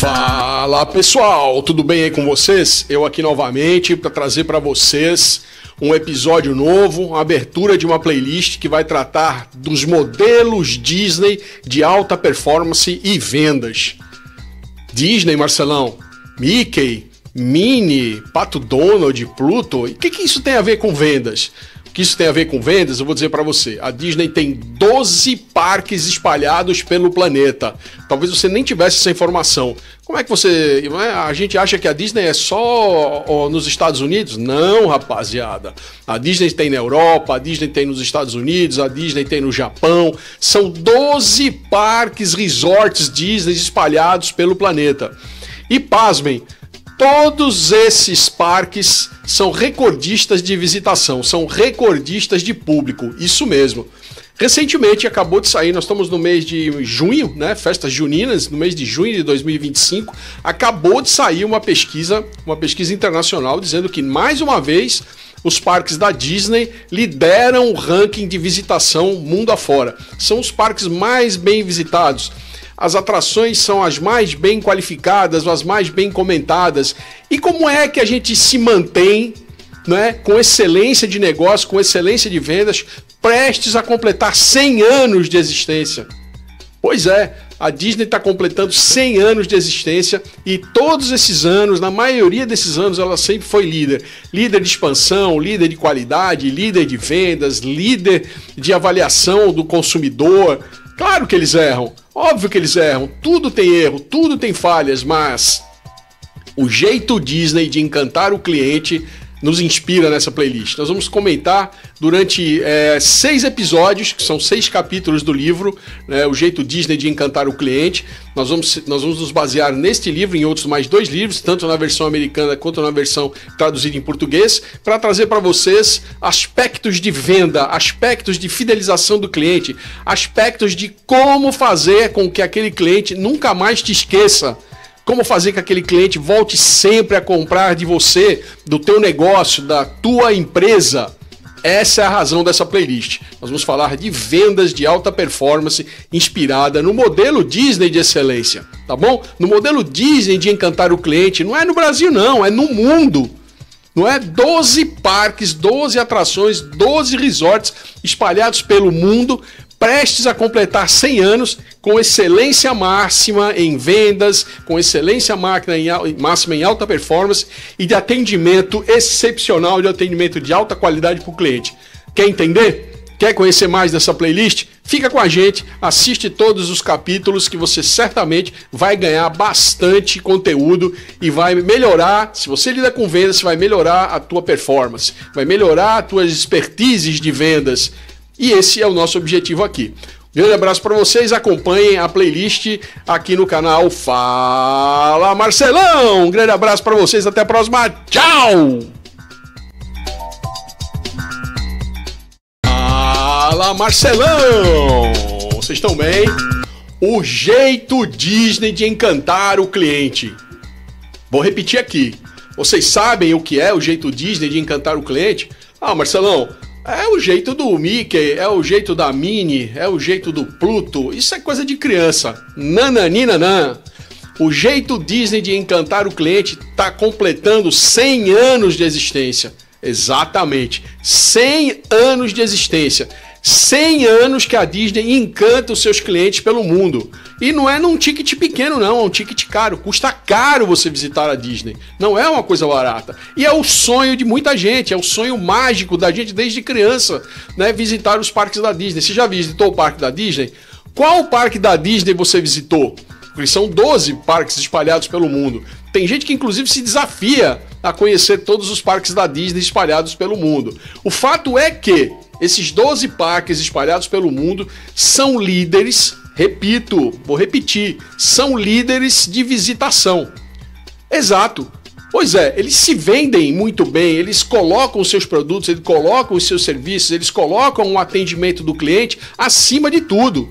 Fala pessoal, tudo bem aí com vocês? Eu aqui novamente para trazer para vocês um episódio novo, uma abertura de uma playlist que vai tratar dos modelos Disney de alta performance e vendas. Disney, Marcelão, Mickey, Minnie, Pato Donald, Pluto, o que isso tem a ver com vendas? O que isso tem a ver com vendas? Eu vou dizer para você. A Disney tem 12 parques espalhados pelo planeta. Talvez você nem tivesse essa informação. Como é que você... A gente acha que a Disney é só nos Estados Unidos? Não, rapaziada. A Disney tem na Europa, a Disney tem nos Estados Unidos, a Disney tem no Japão. São 12 parques, resorts Disney espalhados pelo planeta. E pasmem, todos esses parques são recordistas de visitação, são recordistas de público, isso mesmo. Recentemente acabou de sair, nós estamos no mês de junho, né, festas juninas, no mês de junho de 2025, acabou de sair uma pesquisa internacional dizendo que mais uma vez os parques da Disney lideram o ranking de visitação mundo afora. São os parques mais bem visitados. As atrações são as mais bem qualificadas, as mais bem comentadas. E como é que a gente se mantém, né, com excelência de negócio, com excelência de vendas, prestes a completar 100 anos de existência? Pois é, a Disney está completando 100 anos de existência e todos esses anos, na maioria desses anos, ela sempre foi líder. Líder de expansão, líder de qualidade, líder de vendas, líder de avaliação do consumidor. Claro que eles erram, óbvio que eles erram, tudo tem erro, tudo tem falhas, mas o jeito Disney de encantar o cliente nos inspira nessa playlist. Nós vamos comentar durante 6 episódios, que são 6 capítulos do livro, né, o jeito Disney de encantar o cliente. Nós vamos nos basear neste livro e em outros mais 2 livros, tanto na versão americana quanto na versão traduzida em português, para trazer para vocês aspectos de venda, aspectos de fidelização do cliente, aspectos de como fazer com que aquele cliente nunca mais te esqueça. Como fazer com que aquele cliente volte sempre a comprar de você, do teu negócio, da tua empresa. Essa é a razão dessa playlist. Nós vamos falar de vendas de alta performance inspirada no modelo Disney de excelência, tá bom? No modelo Disney de encantar o cliente, não é no Brasil não, é no mundo. Não é? 12 parques, 12 atrações, 12 resorts espalhados pelo mundo, prestes a completar 100 anos, com excelência máxima em vendas, com excelência máxima em alta performance e de atendimento excepcional, de atendimento de alta qualidade para o cliente. Quer entender? Quer conhecer mais dessa playlist? Fica com a gente, assiste todos os capítulos que você certamente vai ganhar bastante conteúdo e vai melhorar, se você lida com vendas, você vai melhorar a tua performance, vai melhorar as tuas expertises de vendas. E esse é o nosso objetivo aqui. Um grande abraço para vocês, acompanhem a playlist aqui no canal Fala Marcelão. Um grande abraço para vocês, até a próxima, tchau! Fala Marcelão! Vocês estão bem? O jeito Disney de encantar o cliente. Vou repetir aqui. Vocês sabem o que é o jeito Disney de encantar o cliente? Ah, Marcelão, é o jeito do Mickey, é o jeito da Minnie, é o jeito do Pluto. Isso é coisa de criança. Nananinanã. O jeito Disney de encantar o cliente está completando 100 anos de existência. Exatamente. 100 anos de existência. 100 anos que a Disney encanta os seus clientes pelo mundo. E não é num ticket pequeno não, é um ticket caro. Custa caro você visitar a Disney. Não é uma coisa barata. E é o sonho de muita gente, é o sonho mágico da gente desde criança, né, visitar os parques da Disney. Você já visitou o parque da Disney? Qual parque da Disney você visitou? Porque são 12 parques espalhados pelo mundo. Tem gente que inclusive se desafia a conhecer todos os parques da Disney espalhados pelo mundo. O fato é que esses 12 parques espalhados pelo mundo são líderes, repito, vou repetir, são líderes de visitação. Exato. Pois é, eles se vendem muito bem, eles colocam os seus produtos, eles colocam os seus serviços, eles colocam o atendimento do cliente acima de tudo.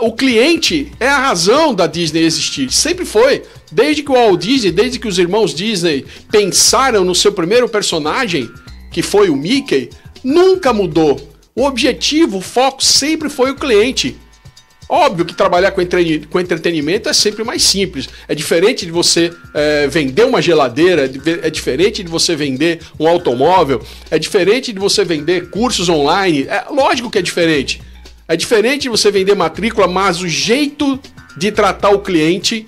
O cliente é a razão da Disney existir, sempre foi. Desde que o Walt Disney, desde que os irmãos Disney pensaram no seu primeiro personagem, que foi o Mickey, nunca mudou. O objetivo, o foco sempre foi o cliente. Óbvio que trabalhar com entretenimento é sempre mais simples. É diferente de você vender uma geladeira, é diferente de você vender um automóvel, é diferente de você vender cursos online. É lógico que é diferente. É diferente de você vender matrícula, mas o jeito de tratar o cliente,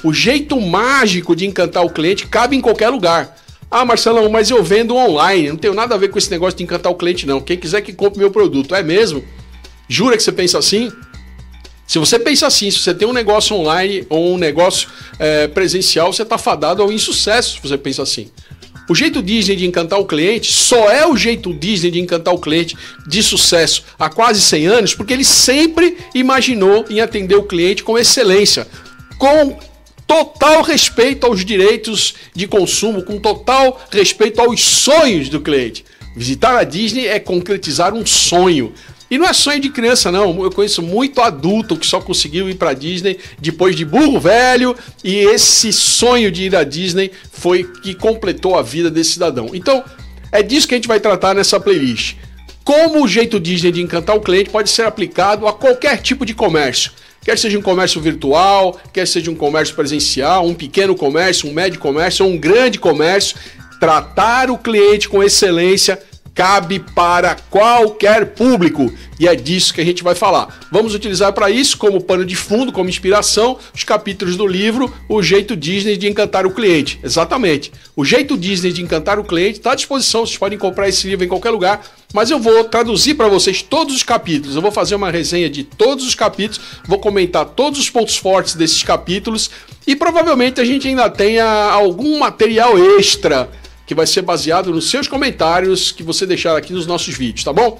o jeito mágico de encantar o cliente cabe em qualquer lugar. Ah, Marcelão, mas eu vendo online, não tenho nada a ver com esse negócio de encantar o cliente, não. Quem quiser que compre meu produto. É mesmo? Jura que você pensa assim? Se você pensa assim, se você tem um negócio online ou um negócio presencial, você está fadado ao insucesso, se você pensa assim. O jeito Disney de encantar o cliente só é o jeito Disney de encantar o cliente de sucesso há quase 100 anos, porque ele sempre imaginou em atender o cliente com excelência, com total respeito aos direitos de consumo, com total respeito aos sonhos do cliente. Visitar a Disney é concretizar um sonho. E não é sonho de criança, não. Eu conheço muito adulto que só conseguiu ir para a Disney depois de burro velho, e esse sonho de ir à Disney foi que completou a vida desse cidadão. Então, é disso que a gente vai tratar nessa playlist. Como o jeito Disney de encantar o cliente pode ser aplicado a qualquer tipo de comércio. Quer seja um comércio virtual, quer seja um comércio presencial, um pequeno comércio, um médio comércio ou um grande comércio, tratar o cliente com excelência cabe para qualquer público, e é disso que a gente vai falar. Vamos utilizar para isso, como pano de fundo, como inspiração, os capítulos do livro O Jeito Disney de Encantar o Cliente. Exatamente. O Jeito Disney de Encantar o Cliente está à disposição, vocês podem comprar esse livro em qualquer lugar, mas eu vou traduzir para vocês todos os capítulos. Eu vou fazer uma resenha de todos os capítulos, vou comentar todos os pontos fortes desses capítulos, e provavelmente a gente ainda tenha algum material extra que vai ser baseado nos seus comentários que você deixar aqui nos nossos vídeos, tá bom?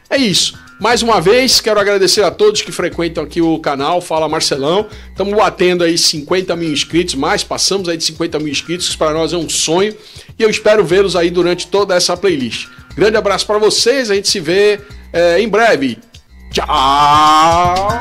É isso. Mais uma vez, quero agradecer a todos que frequentam aqui o canal Fala Marcelão. Estamos batendo aí 50 mil inscritos, passamos aí de 50 mil inscritos, que para nós é um sonho. E eu espero vê-los aí durante toda essa playlist. Grande abraço para vocês, a gente se vê em breve. Tchau!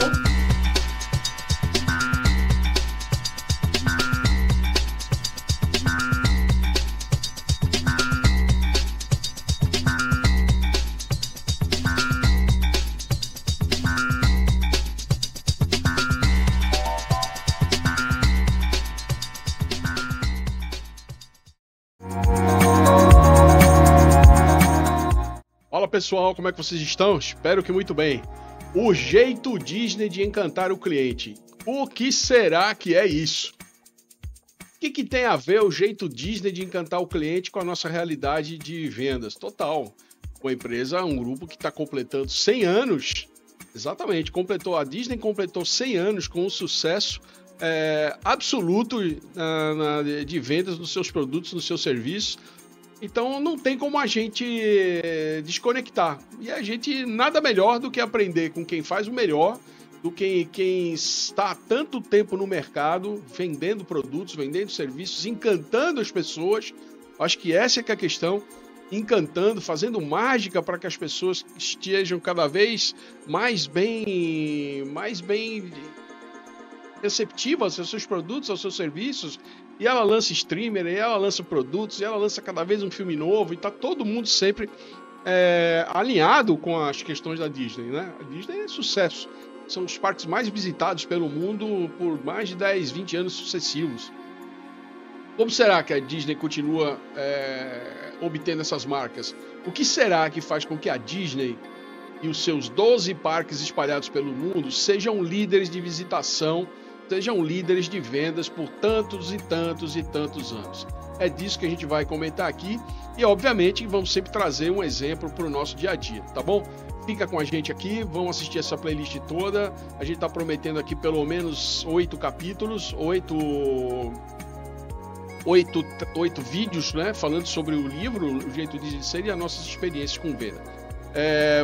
Fala pessoal, como é que vocês estão? Espero que muito bem. O jeito Disney de encantar o cliente. O que será que é isso? O que tem a ver o jeito Disney de encantar o cliente com a nossa realidade de vendas? Total. Uma empresa, um grupo que está completando 100 anos. Exatamente, a Disney completou 100 anos com um sucesso absoluto de vendas dos seus produtos, dos seus serviços. Então não tem como a gente desconectar. E a gente nada melhor do que aprender com quem faz o melhor, do que quem está há tanto tempo no mercado, vendendo produtos, vendendo serviços, encantando as pessoas. Acho que essa é que é a questão. Encantando, fazendo mágica para que as pessoas estejam cada vez mais bem receptivas aos seus produtos, aos seus serviços. E ela lança streamer, e ela lança produtos, e ela lança cada vez um filme novo, e tá todo mundo sempre alinhado com as questões da Disney, né? A Disney é sucesso. São os parques mais visitados pelo mundo por mais de 10, 20 anos sucessivos. Como será que a Disney continua obtendo essas marcas? O que será que faz com que a Disney e os seus 12 parques espalhados pelo mundo sejam líderes de visitação, sejam líderes de vendas por tantos e tantos e tantos anos? É disso que a gente vai comentar aqui e, obviamente, vamos sempre trazer um exemplo para o nosso dia a dia, tá bom? Fica com a gente aqui, vamos assistir essa playlist toda. A gente está prometendo aqui pelo menos 8 capítulos, 8 vídeos, né, falando sobre o livro, o jeito de ser e as nossas experiências com venda.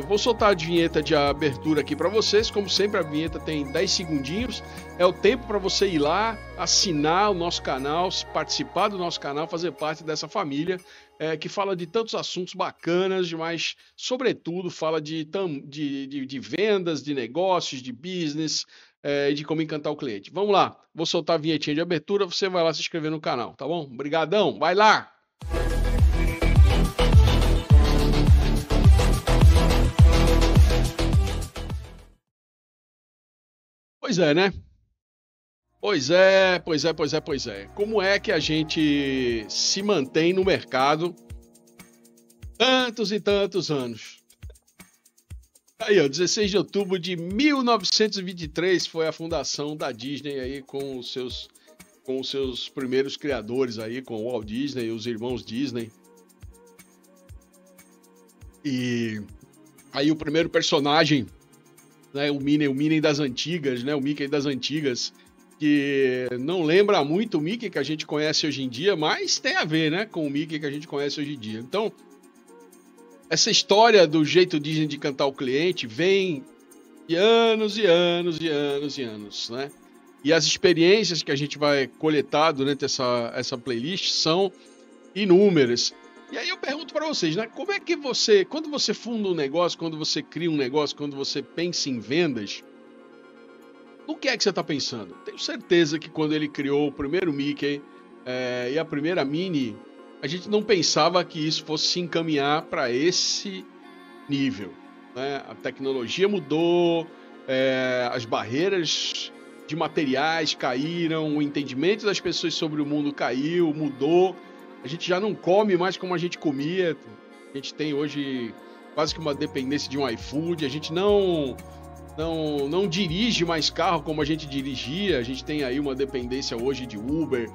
Vou soltar a vinheta de abertura aqui para vocês. Como sempre, a vinheta tem 10 segundinhos. É o tempo para você ir lá, assinar o nosso canal, participar do nosso canal, fazer parte dessa família que fala de tantos assuntos bacanas, mas sobretudo fala de vendas, de negócios, de business, e de como encantar o cliente. Vamos lá, vou soltar a vinhetinha de abertura, você vai lá se inscrever no canal, tá bom? Obrigadão, vai lá! Pois é, né? Pois é, pois é, pois é, pois é. Como é que a gente se mantém no mercado tantos e tantos anos? Aí, ó, 16 de outubro de 1923 foi a fundação da Disney aí com os seus primeiros criadores aí, com o Walt Disney e os irmãos Disney. E aí o primeiro personagem, né, o Minnie das antigas, né, o Mickey das antigas, que não lembra muito o Mickey que a gente conhece hoje em dia, mas tem a ver, né, com o Mickey que a gente conhece hoje em dia. Então, essa história do jeito Disney de encantar o cliente vem de anos e anos e anos e anos, né? E as experiências que a gente vai coletar durante essa playlist são inúmeras. E aí eu pergunto para vocês, né? Como é que você, quando você funda um negócio, quando você cria um negócio, quando você pensa em vendas, no que é que você está pensando? Tenho certeza que quando ele criou o primeiro Mickey e a primeira Minnie, a gente não pensava que isso fosse se encaminhar para esse nível, né? A tecnologia mudou, as barreiras de materiais caíram, o entendimento das pessoas sobre o mundo caiu, mudou. A gente já não come mais como a gente comia. A gente tem hoje quase que uma dependência de um iFood. A gente não dirige mais carro como a gente dirigia. A gente tem aí uma dependência hoje de Uber.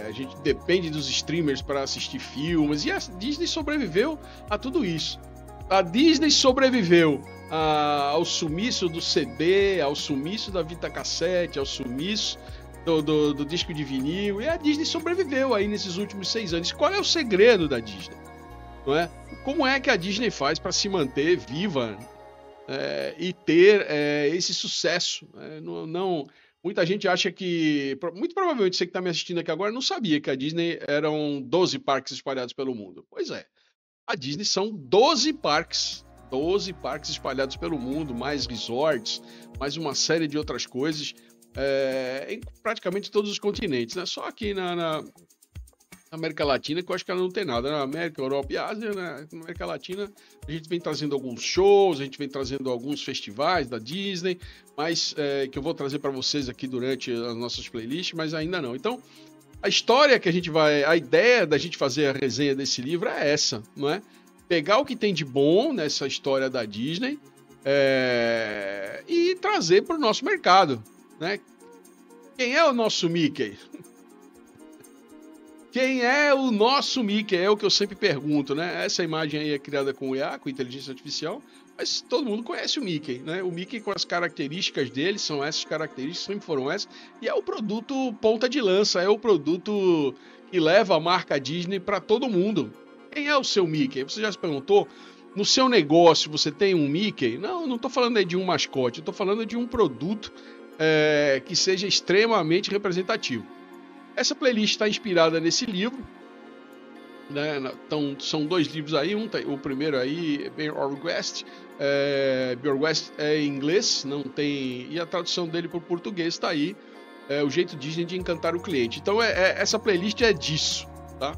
A gente depende dos streamers para assistir filmes. E a Disney sobreviveu a tudo isso. A Disney sobreviveu ao sumiço do CD, ao sumiço da fita cassete, ao sumiço do disco de vinil. E a Disney sobreviveu aí nesses últimos 6 anos. Qual é o segredo da Disney? Não é? Como é que a Disney faz para se manter viva e ter esse sucesso? Muita gente acha que... Muito provavelmente você que está me assistindo aqui agora não sabia que a Disney eram 12 parques espalhados pelo mundo. Pois é. A Disney são 12 parques espalhados pelo mundo, mais resorts, mais uma série de outras coisas, em praticamente todos os continentes, né? Só aqui na América Latina, que eu acho que ela não tem nada. Na América, Europa e Ásia, né? Na América Latina, a gente vem trazendo alguns shows, a gente vem trazendo alguns festivais da Disney, mas que eu vou trazer para vocês aqui durante as nossas playlists, mas ainda não. Então, a história que a ideia da gente fazer a resenha desse livro é essa, não é? Pegar o que tem de bom nessa história da Disney e trazer para o nosso mercado, né? Quem é o nosso Mickey? Quem é o nosso Mickey? É o que eu sempre pergunto, né? Essa imagem aí é criada com IA, com inteligência artificial, mas todo mundo conhece o Mickey, né? O Mickey com as características dele, são essas características, sempre foram essas, e é o produto ponta de lança, é o produto que leva a marca Disney para todo mundo. Quem é o seu Mickey? Você já se perguntou? No seu negócio você tem um Mickey? Não estou falando aí de um mascote, estou falando de um produto que seja extremamente representativo. Essa playlist está inspirada nesse livro, né? Então, são 2 livros aí, o primeiro aí, Your West, Your West é em inglês, não tem, e a tradução dele para o português está aí, o jeito Disney de encantar o cliente. Então essa playlist é disso, tá?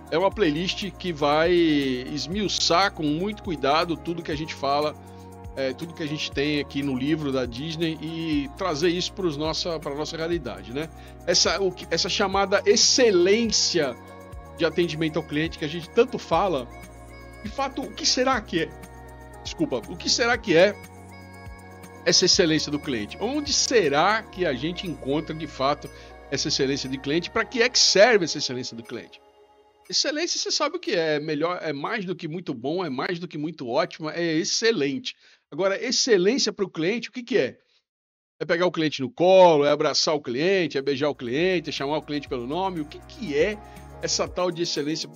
É uma playlist que vai esmiuçar com muito cuidado tudo que a gente fala, tudo que a gente tem aqui no livro da Disney e trazer isso para a nossa realidade, né? Essa chamada excelência de atendimento ao cliente que a gente tanto fala, de fato, o que será que é? Desculpa, o que será que é essa excelência do cliente? Onde será que a gente encontra, de fato, essa excelência de cliente? Para que é que serve essa excelência do cliente? Excelência, você sabe o que é melhor, é mais do que muito bom, é mais do que muito ótimo, é excelente. Agora, excelência para o cliente, o que é? É pegar o cliente no colo, é abraçar o cliente, é beijar o cliente, é chamar o cliente pelo nome. O que é essa tal de excelência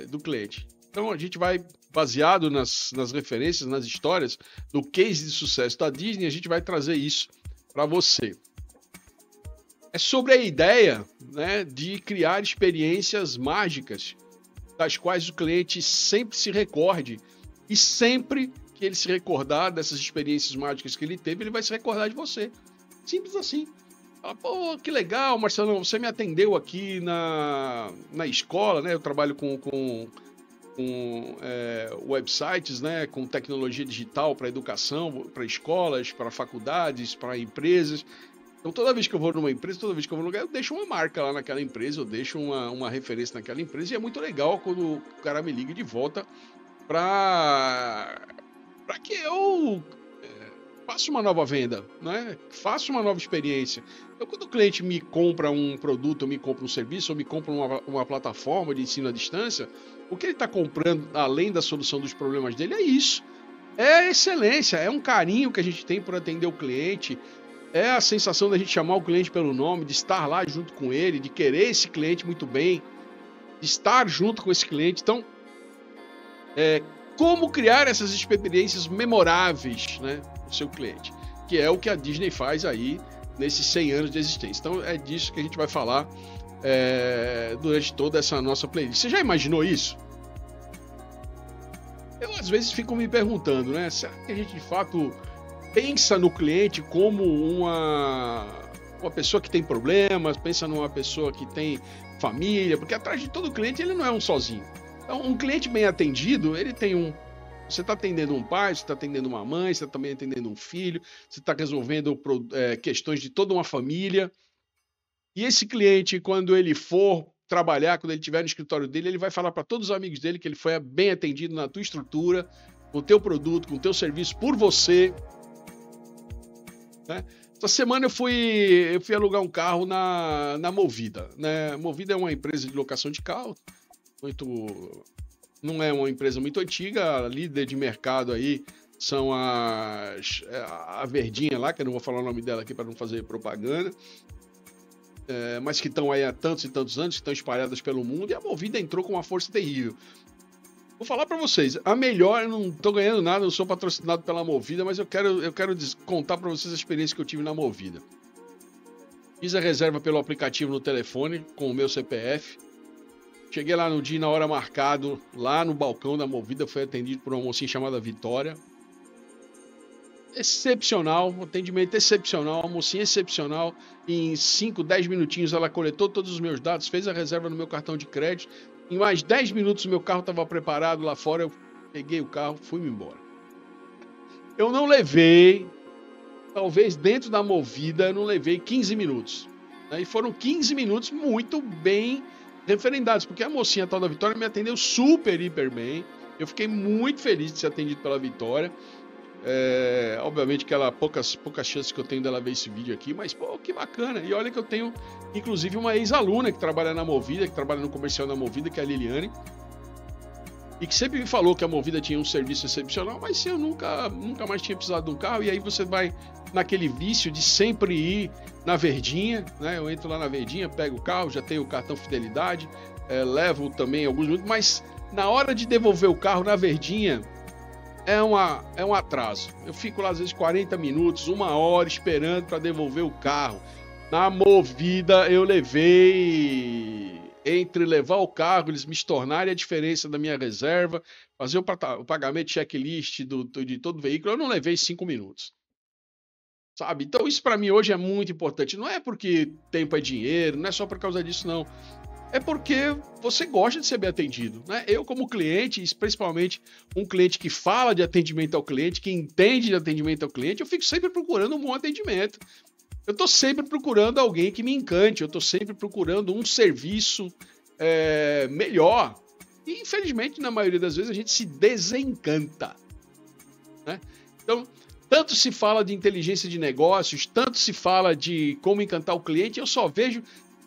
do cliente? Então, a gente vai, baseado nas referências, nas histórias, no case de sucesso da Disney, a gente vai trazer isso para você. É sobre a ideia, né, de criar experiências mágicas, das quais o cliente sempre se recorde. E sempre que ele se recordar dessas experiências mágicas que ele teve, ele vai se recordar de você. Simples assim. Fala, pô, que legal, Marcelão, você me atendeu aqui na escola, né? Eu trabalho com websites, né, com tecnologia digital para educação, para escolas, para faculdades, para empresas. Então, toda vez que eu vou numa empresa, toda vez que eu vou num lugar, eu deixo uma marca lá naquela empresa, eu deixo uma referência naquela empresa, e é muito legal quando o cara me liga de volta para que eu faça uma nova venda, né? Faça uma nova experiência. Então, quando o cliente me compra um produto, ou me compra um serviço, ou me compra uma plataforma de ensino à distância, o que ele está comprando, além da solução dos problemas dele, é isso. É excelência, é um carinho que a gente tem por atender o cliente, é a sensação da gente chamar o cliente pelo nome, de estar lá junto com ele, de querer esse cliente muito bem, de estar junto com esse cliente. Então, como criar essas experiências memoráveis, né, para o seu cliente, que é o que a Disney faz aí nesses 100 anos de existência. Então, é disso que a gente vai falar durante toda essa nossa playlist. Você já imaginou isso? Eu, às vezes, fico me perguntando, né, será que a gente, de fato, pensa no cliente como uma pessoa que tem problemas, pensa numa pessoa que tem família, porque atrás de todo cliente ele não é um sozinho. Então, um cliente bem atendido, ele tem você está atendendo um pai, você está atendendo uma mãe, você está também atendendo um filho, você está resolvendo questões de toda uma família. E esse cliente, quando ele for trabalhar, quando ele estiver no escritório dele, ele vai falar para todos os amigos dele que ele foi bem atendido na tua estrutura, com o teu produto, com o teu serviço, por você. Né? Essa semana eu fui alugar um carro na Movida. Né? Movida é uma empresa de locação de carro, não é uma empresa muito antiga, a líder de mercado aí são a Verdinha lá, que eu não vou falar o nome dela aqui para não fazer propaganda, mas que estão aí há tantos e tantos anos, que estão espalhadas pelo mundo, e a Movida entrou com uma força terrível. Vou falar para vocês, a melhor, eu não estou ganhando nada, não sou patrocinado pela Movida, mas eu quero contar para vocês a experiência que eu tive na Movida. Fiz a reserva pelo aplicativo no telefone, com o meu CPF. Cheguei lá no dia, na hora marcado, lá no balcão da Movida, fui atendido por uma mocinha chamada Vitória. Excepcional, um atendimento excepcional, uma mocinha excepcional. Em 5, 10 minutinhos ela coletou todos os meus dados, fez a reserva no meu cartão de crédito. Em mais 10 minutos o meu carro estava preparado lá fora, eu peguei o carro, fui-me embora. Eu não levei, talvez dentro da Movida, eu não levei 15 minutos. E foram 15 minutos muito bem referendados, porque a mocinha tal da Vitória me atendeu super, hiper bem. Eu fiquei muito feliz de ser atendido pela Vitória. Obviamente que ela, poucas chances que eu tenho dela ver esse vídeo aqui, mas pô, que bacana. E olha que eu tenho, inclusive, uma ex-aluna que trabalha na Movida, que trabalha no comercial da Movida, que é a Liliane, e que sempre me falou que a Movida tinha um serviço excepcional, mas eu nunca mais tinha precisado de um carro. E aí você vai naquele vício de sempre ir na Verdinha, né? Eu entro lá na Verdinha, pego o carro, já tenho o cartão fidelidade, levo também alguns minutos, mas na hora de devolver o carro na Verdinha, é um atraso. Eu fico lá às vezes 40 minutos, 1 hora esperando para devolver o carro. Na Movida eu levei, entre levar o carro, eles me tornarem a diferença da minha reserva, fazer o pagamento checklist de todo o veículo, eu não levei 5 minutos. Sabe? Então isso para mim hoje é muito importante. Não é porque tempo é dinheiro, não é só por causa disso não. É porque você gosta de ser bem atendido, né? Eu, como cliente, principalmente um cliente que fala de atendimento ao cliente, que entende de atendimento ao cliente, eu fico sempre procurando um bom atendimento. Eu estou sempre procurando alguém que me encante, eu estou sempre procurando um serviço melhor. E, infelizmente, na maioria das vezes, a gente se desencanta, né? Então, tanto se fala de inteligência de negócios, tanto se fala de como encantar o cliente, eu só vejo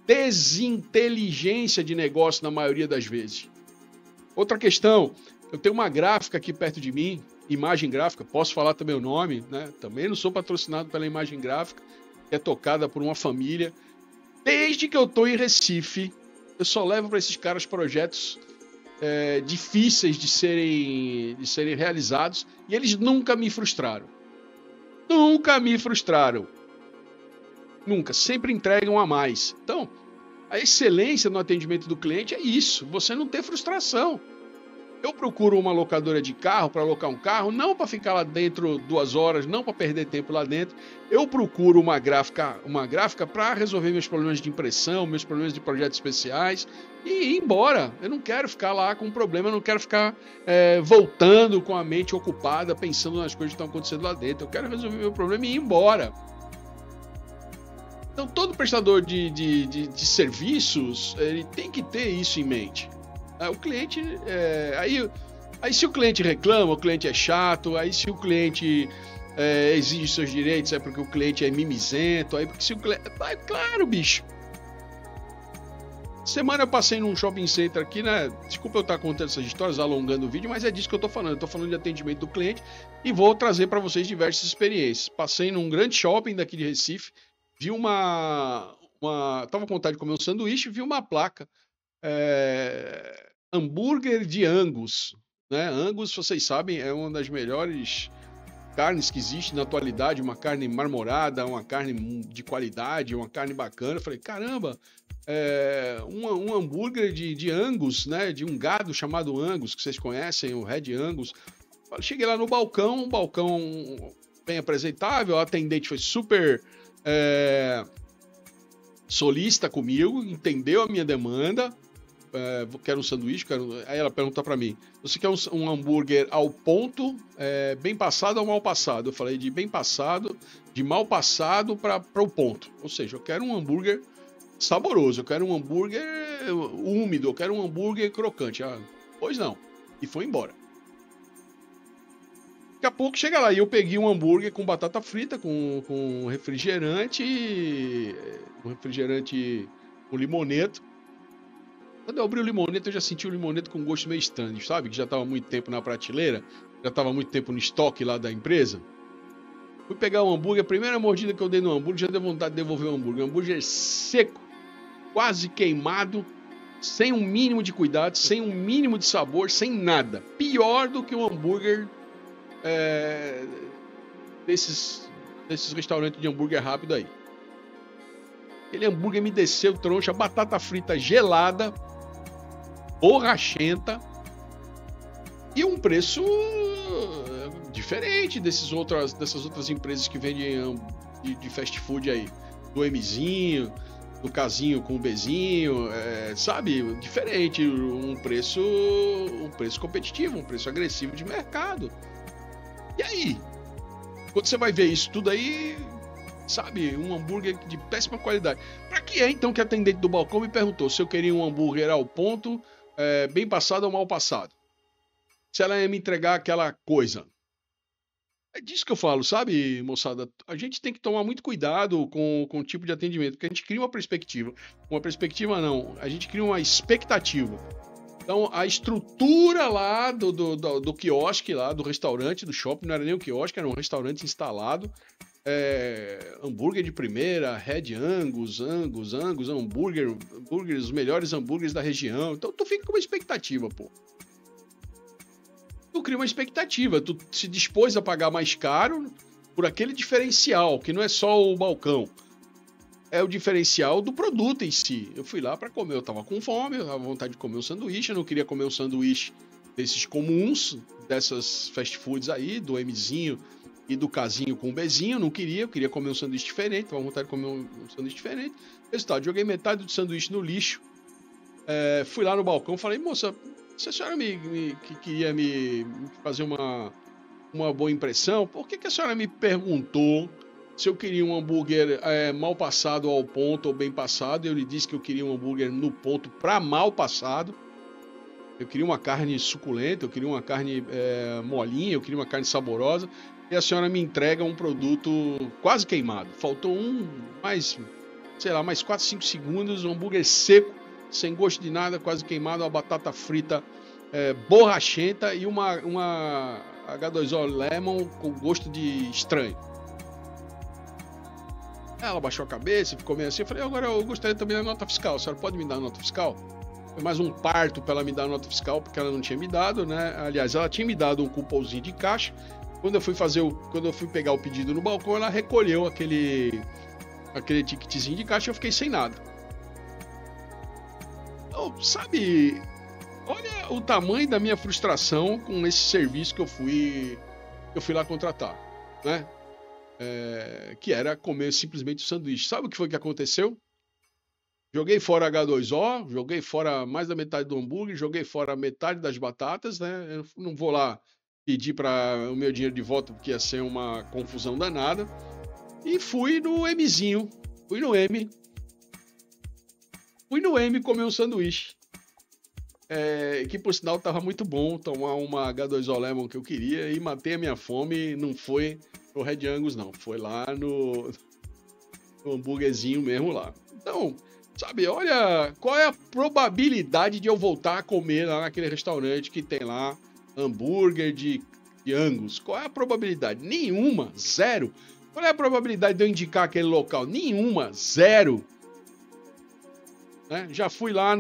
desinteligência de negócio na maioria das vezes. Outra questão, eu tenho uma gráfica aqui perto de mim, Imagem Gráfica, posso falar também o nome, né? Também não sou patrocinado pela Imagem Gráfica, que é tocada por uma família. Desde que eu estou em Recife, eu só levo para esses caras projetos difíceis de serem realizados, e eles nunca me frustraram. Nunca me frustraram. Nunca, sempre entregam a mais. Então, a excelência no atendimento do cliente é isso, você não ter frustração. Eu procuro uma locadora de carro para alocar um carro, não para ficar lá dentro 2 horas, não para perder tempo lá dentro. Eu procuro uma gráfica para resolver meus problemas de impressão, meus problemas de projetos especiais e ir embora. Eu não quero ficar lá com problema, eu não quero ficar voltando com a mente ocupada, pensando nas coisas que estão acontecendo lá dentro. Eu quero resolver meu problema e ir embora. Então, todo prestador de serviços, ele tem que ter isso em mente. O cliente, aí se o cliente reclama, o cliente é chato, aí se o cliente exige seus direitos, é porque o cliente é mimizento, aí porque se o cliente... Claro, bicho. Semana eu passei num shopping center aqui, né? Desculpa eu estar contando essas histórias, alongando o vídeo, mas é disso que eu tô falando. Eu tô falando de atendimento do cliente e vou trazer para vocês diversas experiências. Passei num grande shopping daqui de Recife, vi tava com vontade de comer um sanduíche, vi uma placa. Hambúrguer de Angus, né? Angus, vocês sabem, é uma das melhores carnes que existe na atualidade, uma carne marmorada, uma carne de qualidade, uma carne bacana. Eu falei, caramba, um hambúrguer de Angus, né? De um gado chamado Angus, que vocês conhecem, o Red Angus. Cheguei lá no balcão, um balcão bem apresentável, a atendente foi super solícita comigo, entendeu a minha demanda. Quero um sanduíche, aí ela pergunta pra mim, você quer um hambúrguer ao ponto, bem passado ou mal passado? Eu falei de bem passado, de mal passado para o ponto, ou seja, eu quero um hambúrguer saboroso, eu quero um hambúrguer úmido, eu quero um hambúrguer crocante. Pois não, e foi embora. Daqui a pouco chega lá e eu peguei um hambúrguer com batata frita, com refrigerante com limoneto. Quando eu abri o limoneto, eu já senti o limoneto com gosto meio estranho, sabe? Que já estava muito tempo na prateleira, já estava muito tempo no estoque lá da empresa. Fui pegar o hambúrguer, a primeira mordida que eu dei no hambúrguer, já deu vontade de devolver o hambúrguer. Um hambúrguer seco, quase queimado, sem um mínimo de cuidado, sem um mínimo de sabor, sem nada. Pior do que o hambúrguer desses restaurantes de hambúrguer rápido aí. Aquele hambúrguer me desceu troncha, batata frita gelada, borrachenta e um preço diferente dessas outras empresas que vendem de fast food aí, do Mzinho, do Casinho com o Bzinho, sabe, diferente, um preço competitivo, um preço agressivo de mercado. E aí, quando você vai ver isso tudo aí, sabe, um hambúrguer de péssima qualidade. Pra que então que a atendente do balcão me perguntou se eu queria um hambúrguer ao ponto, bem passado ou mal passado? Se ela ia me entregar aquela coisa. É disso que eu falo, sabe, moçada? A gente tem que tomar muito cuidado com o tipo de atendimento, porque a gente cria uma perspectiva. Uma perspectiva não, a gente cria uma expectativa. Então, a estrutura lá do quiosque, lá do restaurante, do shopping, não era nem um quiosque, era um restaurante instalado. Hambúrguer de primeira, Red Angus, hambúrguer, os melhores hambúrgueres da região. Então, tu fica com uma expectativa, pô. Tu cria uma expectativa, tu se dispôs a pagar mais caro por aquele diferencial, que não é só o balcão. É o diferencial do produto em si. Eu fui lá para comer, eu tava com fome, eu tava com vontade de comer um sanduíche, eu não queria comer um sanduíche desses comuns, dessas fast foods aí, do Mzinho e do Casinho com o Bzinho, eu queria comer um sanduíche diferente, tava com vontade de comer um sanduíche diferente. Resultado, joguei metade do sanduíche no lixo, fui lá no balcão, falei, moça, se a senhora que queria me fazer uma boa impressão, por que a senhora me perguntou se eu queria um hambúrguer mal passado ao ponto ou bem passado? Eu lhe disse que eu queria um hambúrguer no ponto para mal passado. Eu queria uma carne suculenta, eu queria uma carne molinha, eu queria uma carne saborosa. E a senhora me entrega um produto quase queimado. Faltou mais 4, 5 segundos, um hambúrguer seco, sem gosto de nada, quase queimado, uma batata frita borrachenta e uma H2O Lemon com gosto de estranho. Ela baixou a cabeça e ficou meio assim. Eu falei, agora eu gostaria também da nota fiscal. A senhora pode me dar a nota fiscal? Foi mais um parto para ela me dar a nota fiscal, porque ela não tinha me dado, né? Aliás, ela tinha me dado um cupomzinho de caixa. Quando eu fui pegar o pedido no balcão, ela recolheu aquele ticketzinho de caixa e eu fiquei sem nada. Então, sabe, olha o tamanho da minha frustração com esse serviço que eu fui lá contratar, né? Que era comer simplesmente o sanduíche. Sabe o que foi que aconteceu? Joguei fora H2O, joguei fora mais da metade do hambúrguer, joguei fora metade das batatas, né? Eu não vou lá pedir para o meu dinheiro de volta porque ia ser uma confusão danada. E fui no Mzinho, fui no M comer um sanduíche. Que por sinal estava muito bom, tomar uma H2O Lemon que eu queria e matei a minha fome. Não foi no Red Angus, não, foi lá no hambúrguerzinho mesmo lá. Então, sabe, olha, qual é a probabilidade de eu voltar a comer lá naquele restaurante que tem lá hambúrguer de Angus? Qual é a probabilidade? Nenhuma, zero. Qual é a probabilidade de eu indicar aquele local? Nenhuma, zero. Né? Já fui lá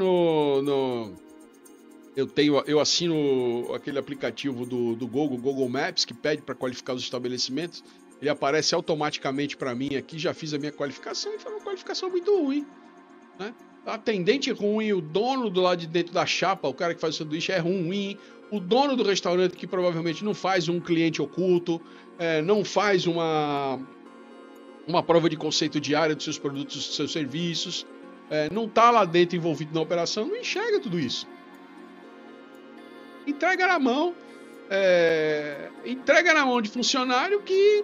eu assino aquele aplicativo do Google Maps, que pede para qualificar os estabelecimentos. Ele aparece automaticamente para mim aqui, já fiz a minha qualificação e foi uma qualificação muito ruim. Né? Atendente ruim, o dono do lado de dentro da chapa, o cara que faz o sanduíche é ruim, o dono do restaurante que provavelmente não faz um cliente oculto, não faz uma prova de conceito diária dos seus produtos, dos seus serviços, não está lá dentro envolvido na operação, não enxerga tudo isso. Entrega na mão de funcionário que,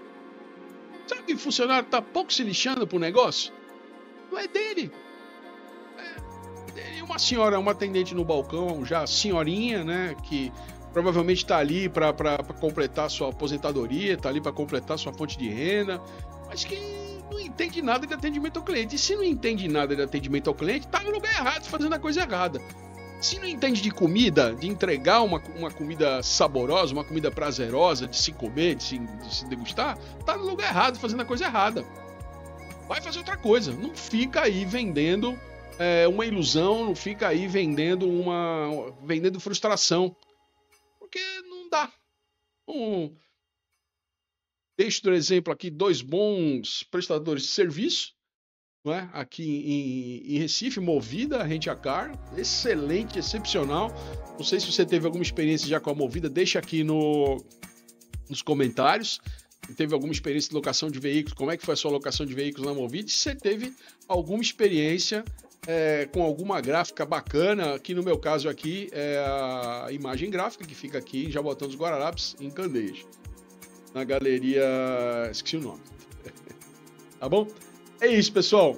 sabe, o funcionário tá pouco se lixando pro negócio. Não é dele. Uma senhora, uma atendente no balcão, já senhorinha, né, que provavelmente tá ali para completar sua aposentadoria, tá ali para completar sua fonte de renda, mas que não entende nada de atendimento ao cliente. E se não entende nada de atendimento ao cliente, tá no lugar errado, fazendo a coisa errada. Se não entende de comida, de entregar uma comida saborosa, uma comida prazerosa, de se comer, de se degustar, tá no lugar errado, fazendo a coisa errada. Vai fazer outra coisa. Não fica aí vendendo uma ilusão, não fica aí vendendo frustração. Porque não dá. Deixo do exemplo aqui 2 bons prestadores de serviço, né? Aqui em Recife, Movida, Rent a Car, excelente, excepcional. Não sei se você teve alguma experiência já com a Movida, deixa aqui nos comentários. Se teve alguma experiência de locação de veículos, como é que foi a sua locação de veículos na Movida? Se você teve alguma experiência com alguma gráfica bacana, que no meu caso aqui é a imagem gráfica que fica aqui em Jaboatão dos Guararapes, em Candeias, na galeria, esqueci o nome. Tá bom? É isso, pessoal.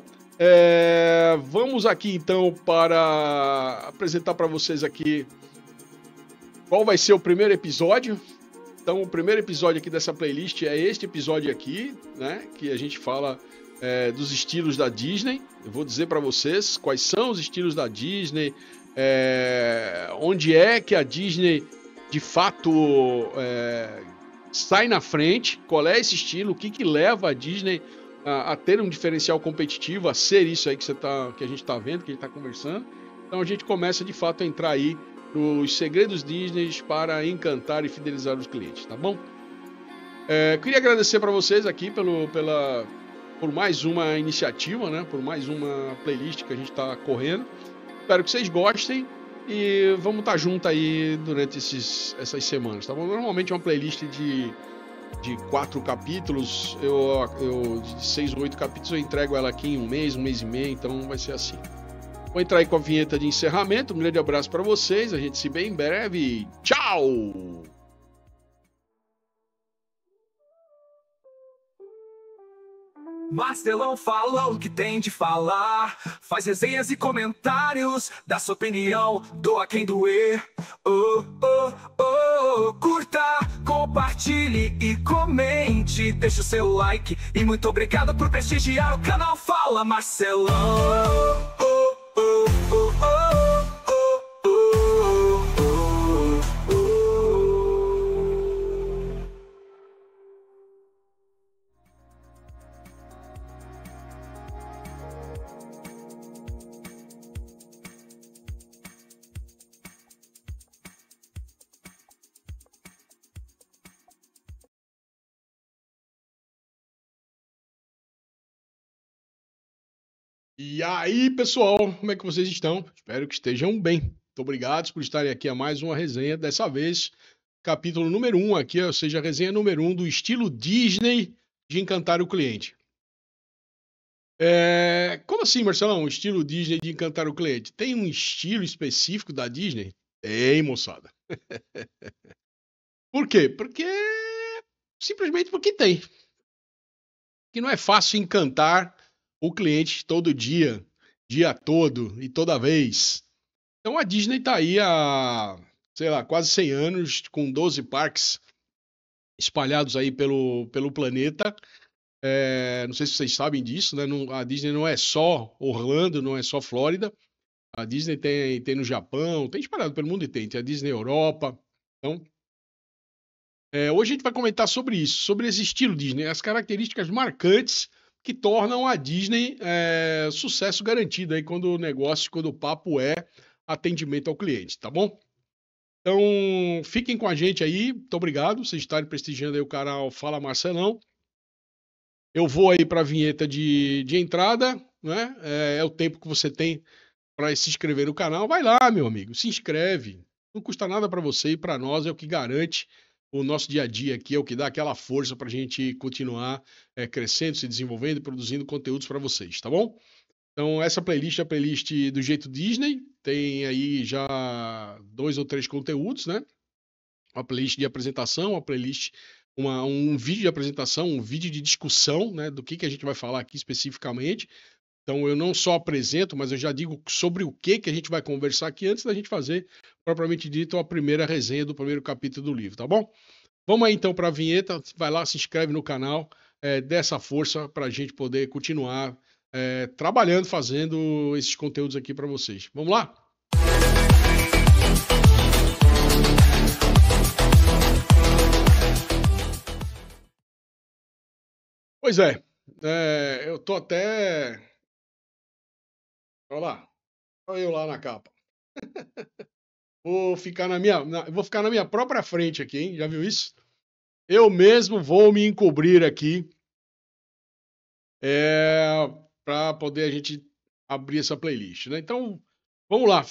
Vamos aqui então para apresentar para vocês aqui qual vai ser o primeiro episódio. Então, o primeiro episódio aqui dessa playlist é este episódio aqui, né? Que a gente fala dos estilos da Disney. Eu vou dizer para vocês quais são os estilos da Disney, onde é que a Disney de fato sai na frente, qual é esse estilo, o que leva a Disney a ter um diferencial competitivo, a ser isso aí que a gente está vendo, que a gente está conversando. Então a gente começa de fato a entrar aí nos segredos Disney para encantar e fidelizar os clientes, tá bom? Queria agradecer para vocês aqui por mais uma iniciativa, né? Por mais uma playlist que a gente está correndo. Espero que vocês gostem e vamos estar junto aí durante essas semanas, tá bom? Normalmente é uma playlist de 4 capítulos, de 6 ou 8 capítulos, eu entrego ela aqui em um mês e meio, então vai ser assim. Vou entrar aí com a vinheta de encerramento. Um grande abraço para vocês, a gente se vê em breve. Tchau! Marcelão fala o que tem de falar, faz resenhas e comentários, dá sua opinião, doa quem doer. Curta, compartilhe e comente, deixa o seu like e muito obrigado por prestigiar o canal Fala Marcelão. E aí, pessoal, como é que vocês estão? Espero que estejam bem. Muito obrigado por estarem aqui a mais uma resenha. Dessa vez, capítulo número 1 aqui, ou seja, a resenha número 1 do estilo Disney de encantar o cliente. Como assim, Marcelão? O estilo Disney de encantar o cliente? Tem um estilo específico da Disney? Tem, moçada. Por quê? Simplesmente porque tem. Que não é fácil encantar o cliente todo dia todo e toda vez. Então a Disney tá aí há, sei lá, quase 100 anos, com 12 parques espalhados aí pelo planeta. Não sei se vocês sabem disso, né? A Disney não é só Orlando, não é só Flórida. A Disney tem no Japão, tem espalhado pelo mundo e tem a Disney Europa. Então, hoje a gente vai comentar sobre isso, sobre esse estilo Disney, as características marcantes que tornam a Disney sucesso garantido aí quando o papo é atendimento ao cliente, tá bom? Então, fiquem com a gente aí, muito obrigado por vocês estarem prestigiando aí o canal Fala Marcelão. Eu vou aí para a vinheta de entrada, né? É o tempo que você tem para se inscrever no canal. Vai lá, meu amigo, se inscreve. Não custa nada para você e para nós, é o que garante o nosso dia a dia aqui, é o que dá aquela força para a gente continuar crescendo, se desenvolvendo e produzindo conteúdos para vocês, tá bom? Então, essa playlist é a playlist do jeito Disney. Tem aí já 2 ou 3 conteúdos, né? Uma playlist de apresentação, uma playlist, um vídeo de apresentação, um vídeo de discussão, né? Do que a gente vai falar aqui especificamente. Então, eu não só apresento, mas eu já digo sobre o que a gente vai conversar aqui antes da gente fazer, propriamente dito, a primeira resenha do primeiro capítulo do livro, tá bom? Vamos aí então para a vinheta. Vai lá, se inscreve no canal, dê essa força para a gente poder continuar trabalhando, fazendo esses conteúdos aqui para vocês. Vamos lá? Pois eu tô até... Olha lá, olha eu lá na capa. Vou ficar na minha própria frente aqui, hein? Já viu isso? Eu mesmo vou me encobrir aqui para poder a gente abrir essa playlist, né? Então, vamos lá,